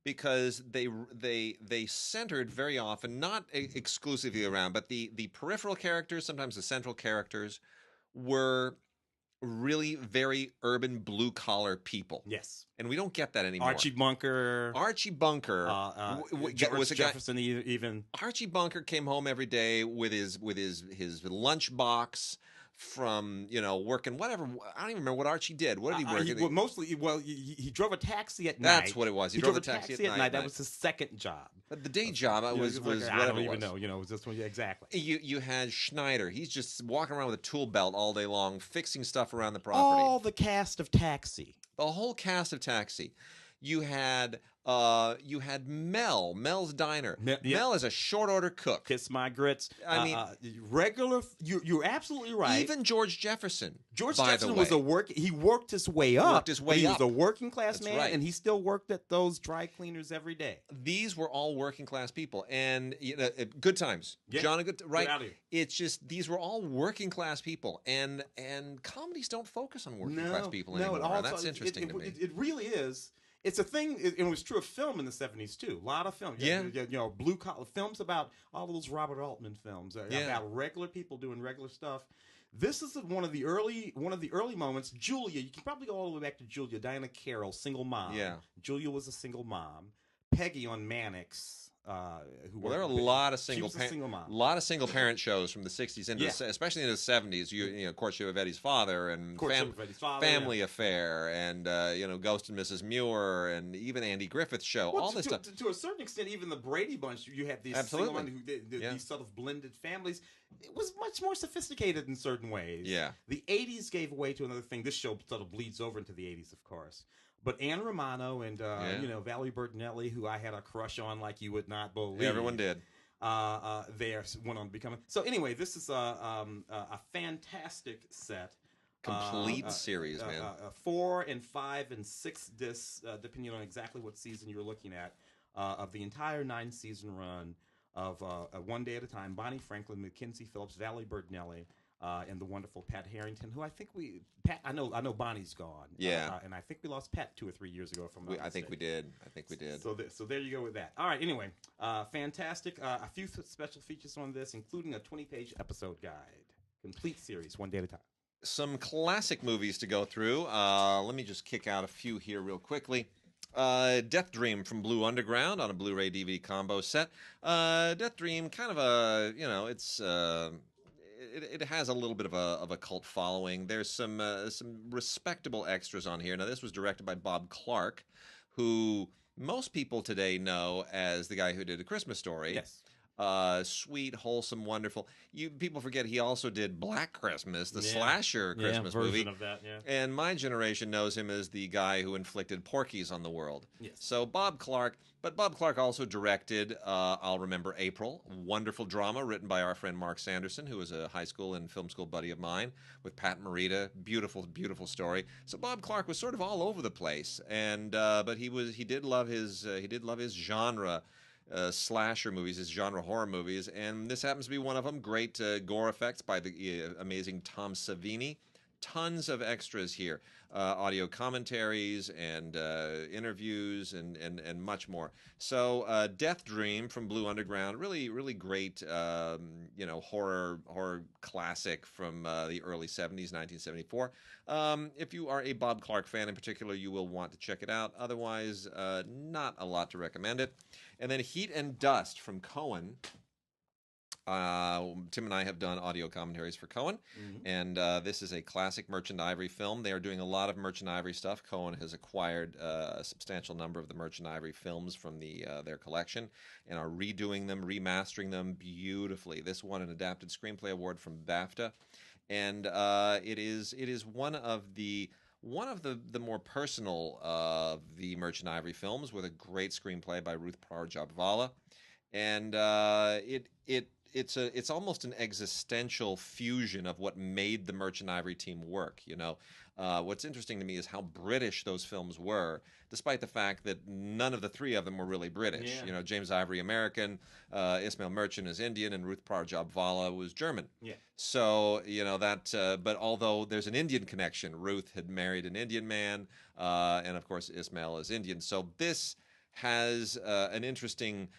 because they centered very often, not exclusively around, but the peripheral characters, sometimes the central characters, were really very urban blue-collar people. Yes. And we don't get that anymore. Archie Bunker. Was a Jefferson even. Archie Bunker came home every day with his lunch box from working whatever. I don't even remember what Archie did. What did he work? He drove a taxi at night. That's what it was. He drove a taxi at night. That was his second job. But the day job was whatever. I don't even know. It was this one. Yeah, exactly. You had Schneider. He's just walking around with a tool belt all day long, fixing stuff around the property. All the cast of Taxi. The whole cast of Taxi. You had Mel's Diner. Mel is a short order cook. Kiss my grits. I mean, regular. You're absolutely right. Even George Jefferson. He worked his way up. He was a working class man, and he still worked at those dry cleaners every day. These were all working class people, and good times. Yeah. John, right? Get out of here. It's just these were all working class people, and comedies don't focus on working class people anymore. That's interesting to me. It really is. It's a thing. It was true of film in the 70s too. A lot of films. Yeah. Blue collar films about all those Robert Altman films about regular people doing regular stuff. This is one of the early moments. Julia, you can probably go all the way back to Julia. Diana Carroll, single mom. Yeah. Julia was a single mom. Peggy on Mannix. There are a lot of single parent shows from the 60s especially into the 70s. You of course you have Eddie's Father and Family Affair and Ghost and Mrs. Muir and even Andy Griffith's show. All this stuff to a certain extent. Even the Brady Bunch. You have these single men who did these sort of blended families. It was much more sophisticated in certain ways. Yeah. The 80s gave way to another thing. This show sort of bleeds over into the 80s, of course. But Ann Romano and Valerie Bertinelli, who I had a crush on like you would not believe. Yeah, everyone did. They went on to become. So anyway, this is a fantastic set. Complete series, man. 4 and 5 and 6 discs, depending on exactly what season you're looking at, of the entire 9-season run of One Day at a Time. Bonnie Franklin, Mackenzie Phillips, Valerie Bertinelli. And the wonderful Pat Harrington, who I think I know Bonnie's gone. Yeah. And I think we lost Pat 2 or 3 years ago. I think we did. So there you go with that. All right. Anyway, fantastic. A few special features on this, including a 20-page episode guide. Complete series, One Day at a Time. Some classic movies to go through. Let me just kick out a few here real quickly. Deathdream from Blue Underground on a Blu-ray DVD combo set. Deathdream, kind of a, it's... It has a little bit of a cult following. There's some respectable extras on here. Now, this was directed by Bob Clark, who most people today know as the guy who did A Christmas Story. Yes. Sweet, wholesome, wonderful. People forget he also did Black Christmas, the slasher Christmas movie. Of that, And my generation knows him as the guy who inflicted Porkies on the world. Yes. So Bob Clark, but Bob Clark also directed I'll Remember April, wonderful drama written by our friend Mark Sanderson, who was a high school and film school buddy of mine, with Pat Morita. Beautiful, beautiful story. So Bob Clark was sort of all over the place, and but he did love his genre. Slasher movies, his genre horror movies, and this happens to be one of them. Great gore effects by the amazing Tom Savini. Tons of extras here, audio commentaries and interviews and much more. So Deathdream from Blue Underground, really great horror classic from the early 70s, 1974. If you are a Bob Clark fan in particular, you will want to check it out. Otherwise, not a lot to recommend it. And then Heat and Dust from Cohen. Tim and I have done audio commentaries for Cohen, and this is a classic Merchant Ivory film. They are doing a lot of Merchant Ivory stuff. Cohen has acquired a substantial number of the Merchant Ivory films from their collection and are redoing them, remastering them beautifully. This won an Adapted Screenplay Award from BAFTA, and it is one of the more personal of the Merchant Ivory films, with a great screenplay by Ruth Parjabvala, and it's almost an existential fusion of what made the Merchant Ivory team work. What's interesting to me is how British those films were, despite the fact that none of the three of them were really British. Yeah. James Ivory American, Ismail Merchant is Indian, and Ruth Parjabvala was German. Yeah. So but although there's an Indian connection, Ruth had married an Indian man, and of course Ismail is Indian. So this has an interesting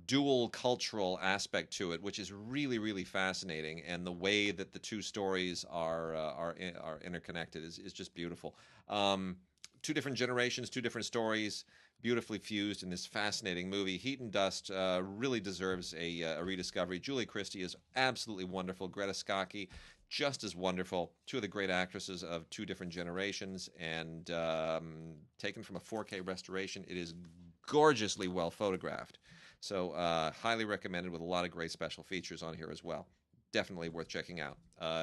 dual cultural aspect to it, which is really fascinating, and the way that the two stories are interconnected is just beautiful. Two different generations, two different stories, beautifully fused in this fascinating movie. Heat and Dust really deserves a rediscovery. Julie Christie is absolutely wonderful. Greta Scacchi, just as wonderful. Two of the great actresses of two different generations, and taken from a 4K restoration. It is gorgeously well photographed. So highly recommended, with a lot of great special features on here as well. Definitely worth checking out.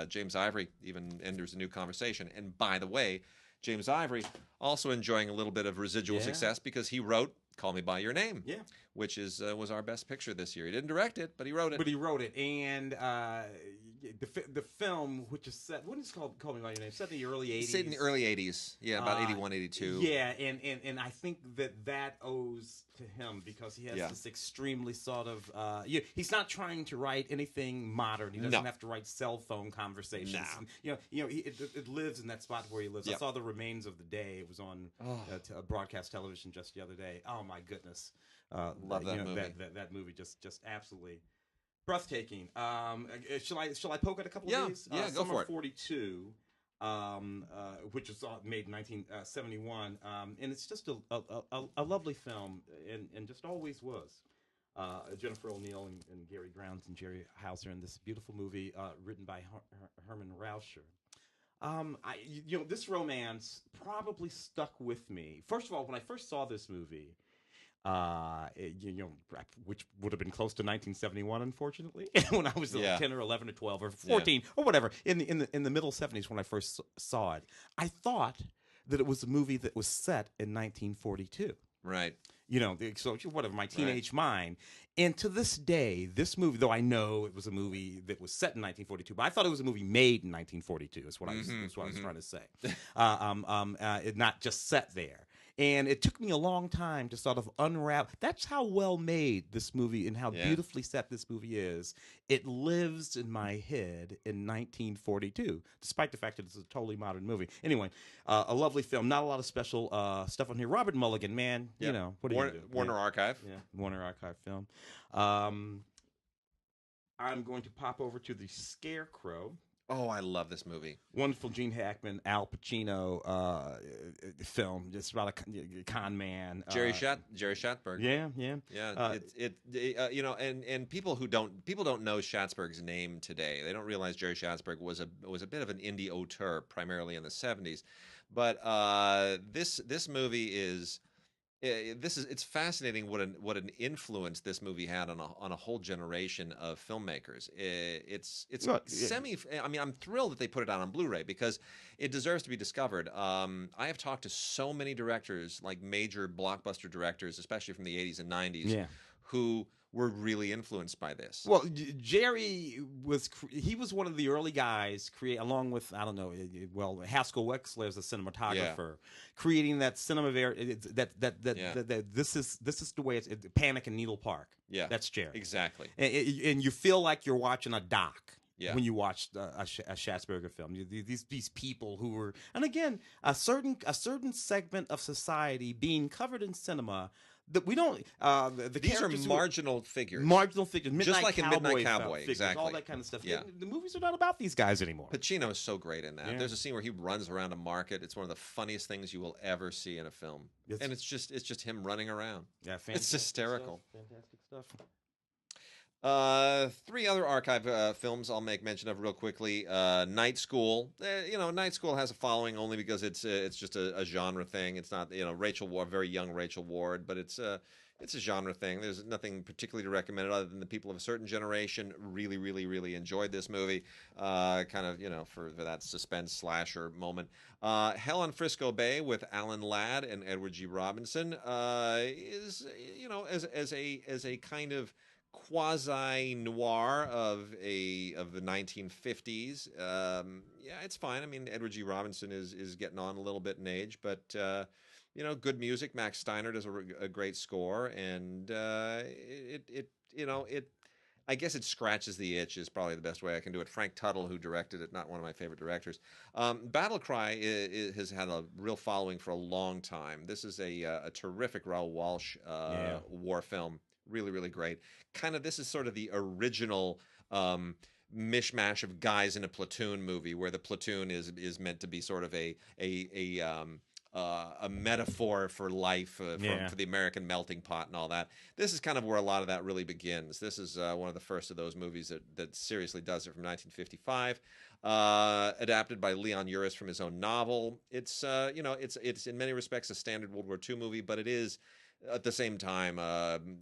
James Ivory even enters a new conversation. And by the way, James Ivory also enjoying a little bit of residual success, because he wrote Call Me By Your Name, which was our best picture this year. He didn't direct it, but he wrote it. And the film, which is set, what is it called? Call Me By Your Name. Set in the early 80s. Set in the early 80s, about 81, 82. Yeah, and I think that owes to him, because he has this extremely sort of he's not trying to write anything modern. He doesn't have to write cell phone conversations. And, it lives in that spot where he lives. I saw The Remains of the Day. It was on broadcast television just the other day. Oh my goodness, love that movie. That movie just absolutely breathtaking. Shall I poke at a couple of these? Yeah, go for it. 42, which was made in 1971, and it's just a lovely film, and just always was. Jennifer O'Neill and Gary Grounds and Jerry Hauser in this beautiful movie written by Herman Rauscher. This romance probably stuck with me. First of all, when I first saw this movie, which would have been close to 1971, unfortunately, when I was 10 or 11 or 12 or 14 or whatever, in the middle 70s when I first saw it, I thought that it was a movie that was set in 1942. Right. So whatever, my teenage mind. And to this day, this movie, though I know it was a movie that was set in 1942, but I thought it was a movie made in 1942, is what I was trying to say. Not just set there. And it took me a long time to sort of unravel. That's how well made this movie and how beautifully set this movie is. It lives in my head in 1942, despite the fact that it's a totally modern movie. Anyway, a lovely film. Not a lot of special stuff on here. Robert Mulligan, man, what are you do? Warner Archive. Yeah, Warner Archive film. I'm going to pop over to The Scarecrow. Oh, I love this movie. Wonderful Gene Hackman, Al Pacino film. Just about a con man. Jerry Shatberg. Yeah. And people don't know Schatzberg's name today. They don't realize Jerry Schatzberg was a bit of an indie auteur, primarily in the 70s. But this movie is it's fascinating what an influence this movie had on a whole generation of filmmakers. It's I mean, I'm thrilled that they put it out on Blu-ray because it deserves to be discovered. I have talked to so many directors, like major blockbuster directors, especially from the 80s and 90s, who were really influenced by this. Well, Jerry was one of the early guys along with, I don't know, Haskell Wexler as a cinematographer, creating that cinema that this is the way it's Panic in Needle Park. Yeah, that's Jerry. Exactly. And you feel like you're watching a doc. Yeah. When you watch a Schatzberger film, these people who were, and again, a certain segment of society being covered in cinema that we don't. These are marginal figures, just like in Midnight Cowboy, figures, exactly, all that kind of stuff. Yeah. The movies are not about these guys anymore. Pacino is so great in that. Yeah. There's a scene where he runs around a market. It's one of the funniest things you will ever see in a film, and it's just him running around. Yeah, it's hysterical. Fantastic stuff. Three other archive films I'll make mention of real quickly. Night School. Night School has a following only because it's just a genre thing. It's not Rachel Ward, very young Rachel Ward, but it's a genre thing. There's nothing particularly to recommend it other than the people of a certain generation really, really, really enjoyed this movie. Kind of for that suspense slasher moment. Hell on Frisco Bay with Alan Ladd and Edward G. Robinson is as a kind of quasi noir of the 1950s. It's fine. I mean, Edward G. Robinson is getting on a little bit in age, but good music. Max Steiner does a great score, and I guess it scratches the itch is probably the best way I can do it. Frank Tuttle, who directed it, not one of my favorite directors. Battle Cry has had a real following for a long time. This is a terrific Raoul Walsh war film. Really, really great. This is sort of the original mishmash of guys in a platoon movie, where the platoon is meant to be sort of a metaphor for life, for the American melting pot and all that. This is kind of where a lot of that really begins. This is one of the first of those movies that seriously does it, from 1955. Adapted by Leon Uris from his own novel. It's in many respects a standard World War II movie, but it is, at the same time,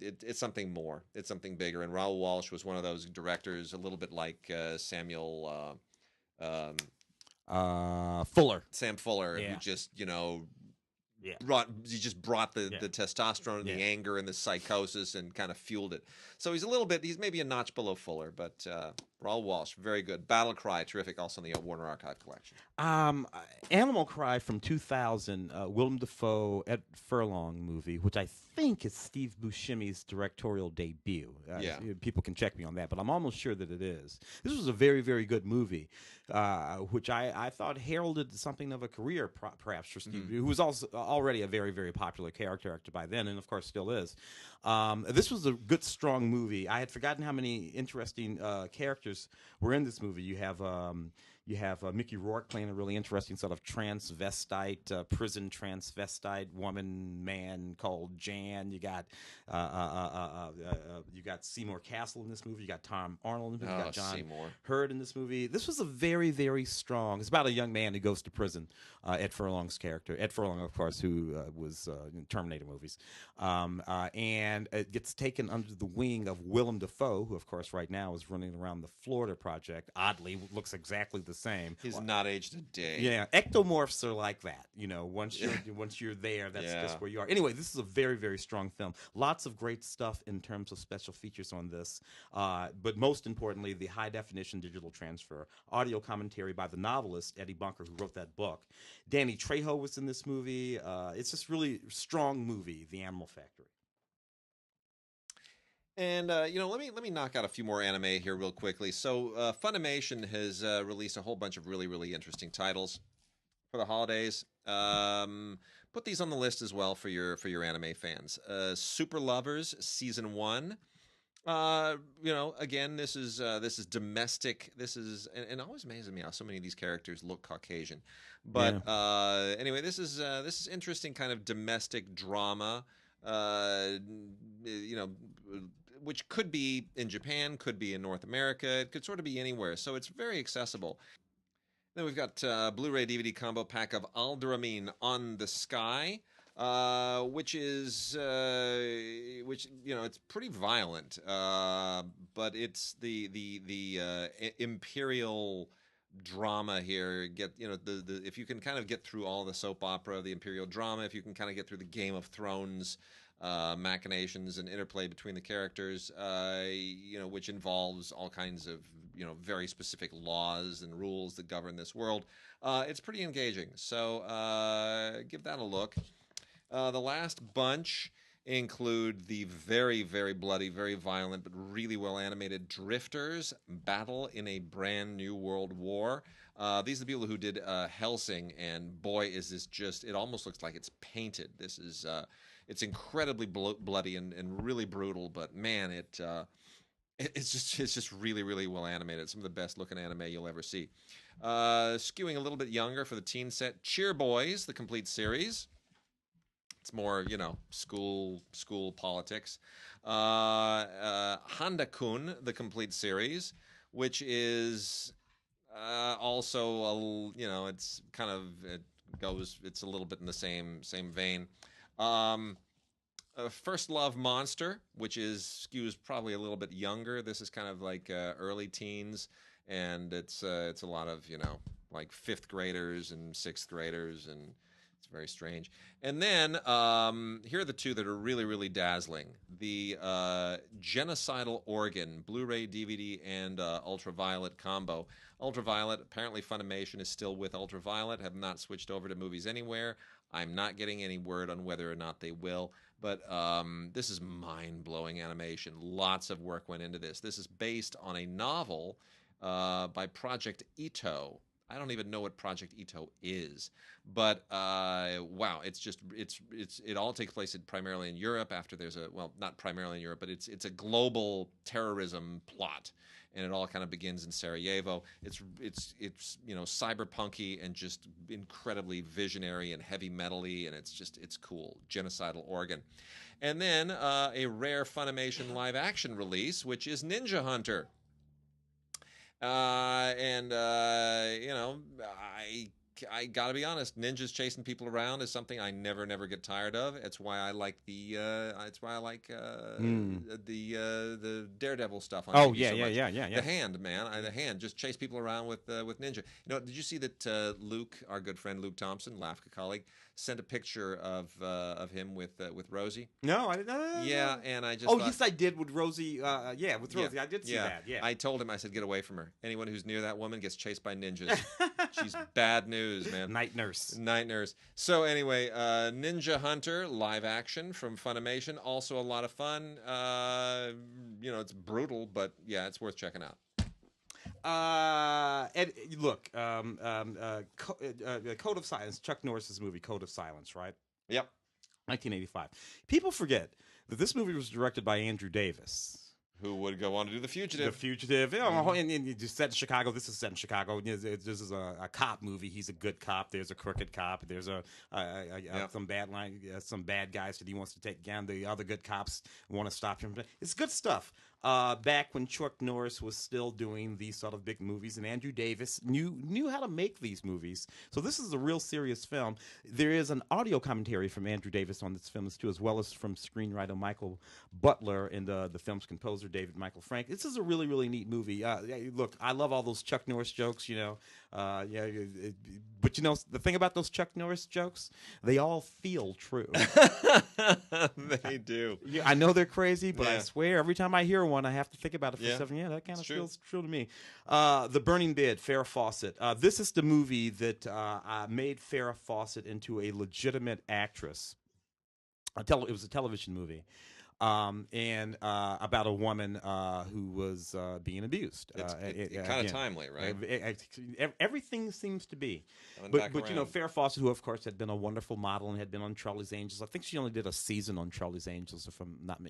it's something more. It's something bigger. And Raoul Walsh was one of those directors, a little bit like Samuel Fuller. Sam Fuller, who just brought the testosterone and the anger and the psychosis and kind of fueled it. So he's maybe a notch below Fuller, but Raoul Walsh, very good. Battle Cry, terrific, also in the Warner Archive collection. Animal Cry from 2000, Willem Dafoe, Ed Furlong movie, which I think is Steve Buscemi's directorial debut. People can check me on that, but I'm almost sure that it is. This was a very, very good movie, which I thought heralded something of a career, perhaps, for Steve, who was also already a very, very popular character actor by then, and of course still is. This was a good, strong movie. I had forgotten how many interesting characters were in this movie. You have Mickey Rourke playing a really interesting sort of transvestite, prison transvestite man called Jan. You got Seymour Castle in this movie. You got Tom Arnold in this movie. You got John Hurd in this movie. This was a very, very strong. It's about a young man who goes to prison. Ed Furlong's character, Ed Furlong, of course, who was in Terminator movies, and it gets taken under the wing of Willem Dafoe, who, of course, right now is running around the Florida Project. Oddly, looks exactly the same. He's not aged a day. Yeah, ectomorphs are like that. Once you're there, that's just where you are. Anyway, this is a very, very strong film. Lots of great stuff in terms of special features on this, but most importantly, the high definition digital transfer, audio commentary by the novelist Eddie Bunker, who wrote that book. Danny Trejo was in this movie. It's just really strong movie, The Animal Factory. And let me knock out a few more anime here real quickly. So Funimation has released a whole bunch of really, really interesting titles for the holidays. Put these on the list as well for your anime fans. Super Lovers Season 1. Again, this is domestic. This is and it always amazes me how so many of these characters look Caucasian. But anyway, this is interesting kind of domestic drama. Which could be in Japan, could be in North America, it could sort of be anywhere. So it's very accessible. Then we've got Blu-ray DVD combo pack of Alderamin On the Sky. which it's pretty violent, but it's the imperial drama here. The if you can kind of get through all the soap opera, the imperial drama, if you can kind of get through the Game of Thrones machinations and interplay between the characters, which involves all kinds of very specific laws and rules that govern this world. It's pretty engaging, so give that a look. The last bunch include the very, very bloody, very violent, but really well animated Drifters: Battle in a Brand New World War. These are the people who did Hellsing, and boy, is this just, it almost looks like it's painted. This is, it's incredibly bloody and really brutal, but man, it's just really, really well animated. Some of the best looking anime you'll ever see. Skewing a little bit younger for the teen set, Cheer Boys, the complete series. It's more, school politics. Handa-kun, the complete series, which is also, it's kind of, it's a little bit in the same vein. First Love Monster, which skews probably a little bit younger. This is kind of like early teens, and it's a lot of, like 5th graders and 6th graders, and it's very strange. And then here are the two that are really, really dazzling. The Genocidal Organ, Blu-ray, DVD, and Ultraviolet combo. Ultraviolet, apparently Funimation is still with Ultraviolet, have not switched over to Movies Anywhere. I'm not getting any word on whether or not they will, but this is mind-blowing animation. Lots of work went into this. This is based on a novel by Project Ito. I don't even know what Project Ito is, but wow, it all takes place primarily in Europe. After there's not primarily in Europe, but it's a global terrorism plot, and it all kind of begins in Sarajevo. It's cyberpunky and just incredibly visionary and heavy metal-y, and it's cool. Genocidal Organ, and then a rare Funimation live action release, which is Ninja Hunter. I gotta be honest, ninjas chasing people around is something I never get tired of. It's why I like the Daredevil stuff on TV so much. Yeah. The Hand, man, the Hand, just chase people around with ninja. Did you see that Luke, our good friend Luke Thompson, LAFCA colleague, sent a picture of him with Rosie? No, I didn't. Yeah, and I just. Oh, yes, I did with Rosie. With Rosie, I did see that. Yeah, I told him, I said, get away from her. Anyone who's near that woman gets chased by ninjas. She's bad news, man. Night Nurse. So anyway, Ninja Hunter live action from Funimation, also a lot of fun. It's brutal, but yeah, it's worth checking out. And look, Code of Silence, Chuck Norris's movie Code of Silence, right? Yep. 1985. People forget that this movie was directed by Andrew Davis, who would go on to do The Fugitive. The Fugitive. And set in Chicago. This is set in Chicago. This is a cop movie. He's a good cop. There's a crooked cop. There's some bad guys that he wants to take down. The other good cops want to stop him. It's good stuff. Back when Chuck Norris was still doing these sort of big movies, and Andrew Davis knew how to make these movies. So this is a real serious film. There is an audio commentary from Andrew Davis on this film too, as well as from screenwriter Michael Butler and the film's composer David Michael Frank. This is a really, really neat movie. Look, I love all those Chuck Norris jokes, but the thing about those Chuck Norris jokes, they all feel true. They do. Yeah, I know they're crazy, but I swear every time I hear one, I have to think about it for 7 years. That kind of true. feels true to me. The Burning Bed, Farrah Fawcett. This is the movie that made Farrah Fawcett into a legitimate actress. It was a television movie. And about a woman who was being abused. It's kind of timely, right? Everything seems to be. But Farrah Fawcett, who of course had been a wonderful model and had been on Charlie's Angels. I think she only did a season on Charlie's Angels,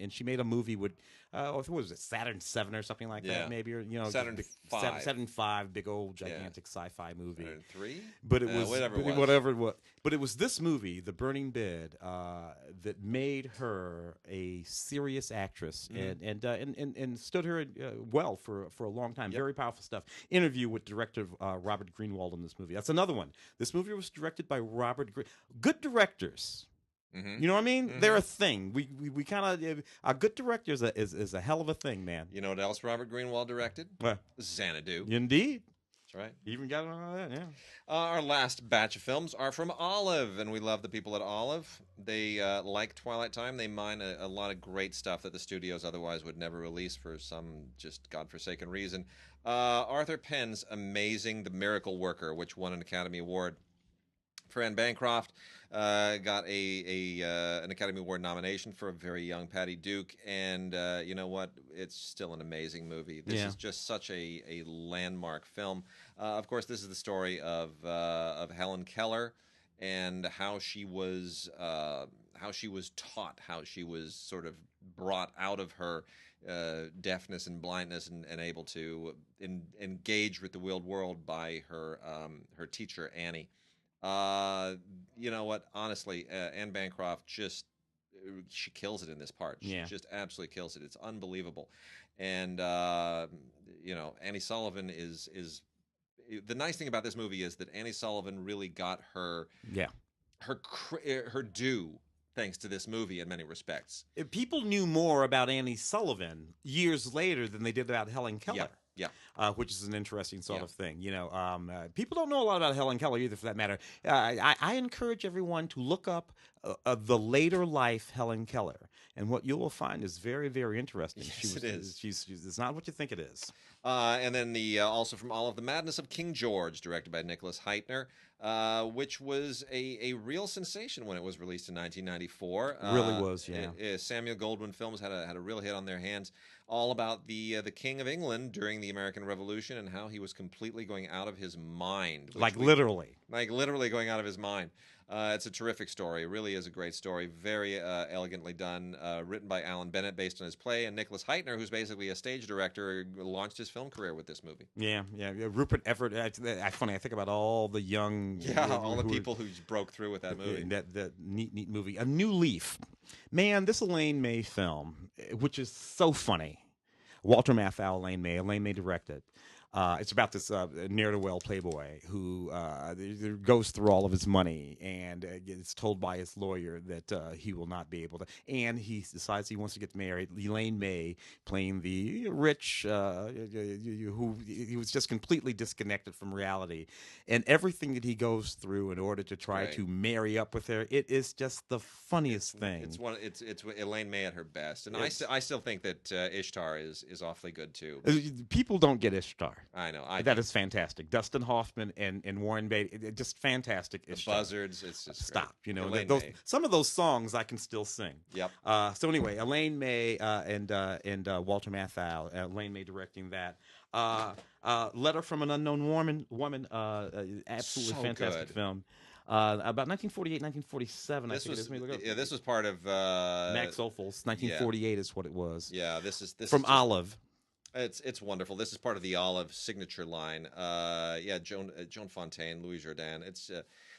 and she made a movie with what was it, Saturn 7 or something like that, maybe, or Saturn 5. Saturn 5, big old gigantic sci-fi movie. Saturn 3, but it was whatever it was. But it was this movie, The Burning Bed, that made her a serious actress and stood her well for a long time. Yep. Very powerful stuff. Interview with director Robert Greenwald in this movie. That's another one. This movie was directed by Robert Good directors You know what I mean? They're a thing. We kind of a good director is a hell of a thing, man. You know what else Robert Greenwald directed? Xanadu. Indeed. That's right. You even got it on that, yeah. Our last batch of films are from Olive, and we love the people at Olive. They like Twilight Time. They mine a lot of great stuff that the studios otherwise would never release for some just godforsaken reason. Arthur Penn's amazing The Miracle Worker, which won an Academy Award. Fran Bancroft got an Academy Award nomination for a very young Patty Duke, and you know what? It's still an amazing movie. This is just such a landmark film. Of course, this is the story of Helen Keller and how she was taught, how she was sort of brought out of her deafness and blindness and able to engage with the real world by her teacher Annie. You know what? Honestly, Anne Bancroft she kills it in this part. She just absolutely kills it. It's unbelievable. And you know, Annie Sullivan is the nice thing about this movie is that Annie Sullivan really got her due thanks to this movie in many respects. People knew more about Annie Sullivan years later than they did about Helen Keller. Yeah. Which is an interesting sort of thing. You know, people don't know a lot about Helen Keller either, for that matter. I encourage everyone to look up the later life Helen Keller, and what you will find is very, very interesting. Yes, it is. It's not what you think it is. And then also from Olive, The Madness of King George, directed by Nicholas Heitner, which was a real sensation when it was released in 1994. Really was, yeah. Samuel Goldwyn Films had a real hit on their hands, all about the King of England during the American Revolution and how he was completely going out of his mind. Literally going out of his mind. It's a terrific story. It really is a great story. Very elegantly done. Written by Alan Bennett based on his play. And Nicholas Heitner, who's basically a stage director, launched his film career with this movie. Yeah. Rupert Everett. Funny, I think about all the young... all the people who broke through with that movie. That neat movie. A New Leaf. Man, this Elaine May film, which is so funny. Walter Matthau, Elaine May directed. It's about this ne'er-do-well playboy who goes through all of his money and gets told by his lawyer that he will not be able to. And he decides he wants to get married. Elaine May playing the rich who he was just completely disconnected from reality. And everything that he goes through in order to try to marry up with her, it is just the funniest thing. It's Elaine May at her best. And I still think that Ishtar is awfully good too. People don't get Ishtar. I know. That is fantastic. Dustin Hoffman and Warren Beatty, just fantastic. The Buzzards, it's just stop. Great. You know, some of those songs I can still sing. Yep. So anyway, Elaine May and Walter Matthau, Elaine May directing that. Letter from an Unknown Woman, absolutely so fantastic film. About 1948, 1947. This was part of Max Ophuls. 1948 is what it was. Yeah, this is from Olive. It's wonderful. This is part of the Olive signature line. Joan Fontaine, Louis Jourdan.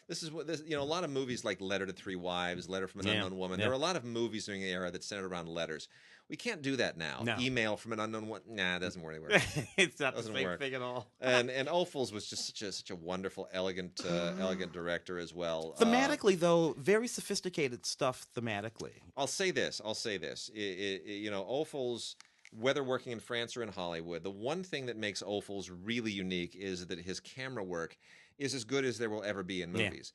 This is a lot of movies like Letter to Three Wives, Letter from an Unknown Woman. There are a lot of movies during the era that centered around letters. We can't do that now. No. Email from an unknown one. Nah, it doesn't work anywhere. It's not the same thing at all. and Ophuls was just such a wonderful, elegant director as well. Thematically, though, very sophisticated stuff. Thematically, I'll say this. Ophuls, whether working in France or in Hollywood, the one thing that makes Ophuls really unique is that his camera work is as good as there will ever be in movies.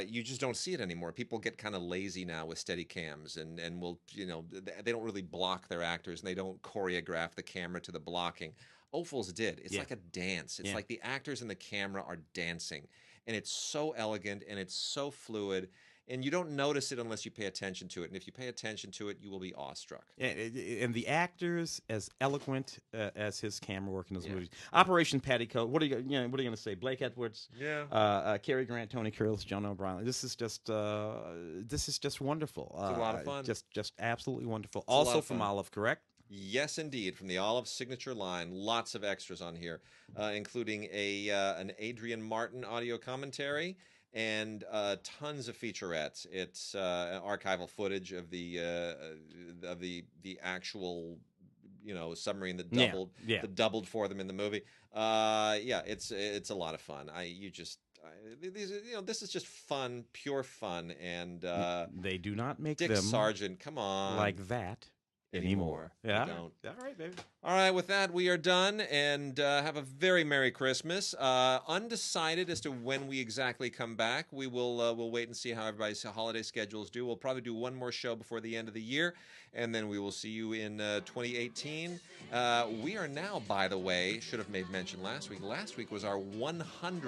You just don't see it anymore. People get kind of lazy now with steady cams and will, they don't really block their actors and they don't choreograph the camera to the blocking. Ophuls did. It's like a dance. It's like the actors and the camera are dancing. And it's so elegant and it's so fluid. And you don't notice it unless you pay attention to it. And if you pay attention to it, you will be awestruck. And the actors as eloquent as his camera work in his movies. Operation Petticoat. What are you going to say? Blake Edwards. Yeah. Cary Grant, Tony Curtis, John O'Brien. This is just wonderful. It's a lot of fun. Just absolutely wonderful. Also from Olive, correct? Yes, indeed, from the Olive signature line. Lots of extras on here, including an Adrian Martin audio commentary. And tons of featurettes. It's archival footage of the actual, submarine that doubled for them in the movie. It's a lot of fun. these, this is just fun, pure fun, and they do not make Dick them Sargent. Come on, like that anymore. Yeah. All right, baby. All right, with that, we are done, and have a very Merry Christmas. Undecided as to when we exactly come back. We'll wait and see how everybody's holiday schedules do. We'll probably do one more show before the end of the year, and then we will see you in 2018. We are now, by the way, should have made mention last week. Last week was our 100th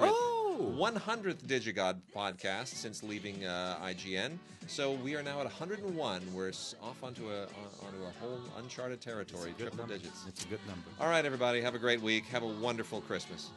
DigiGod podcast since leaving IGN. So we are now at 101. We're off onto a whole uncharted territory, triple digits. It's a good number. All right, everybody, have a great week. Have a wonderful Christmas.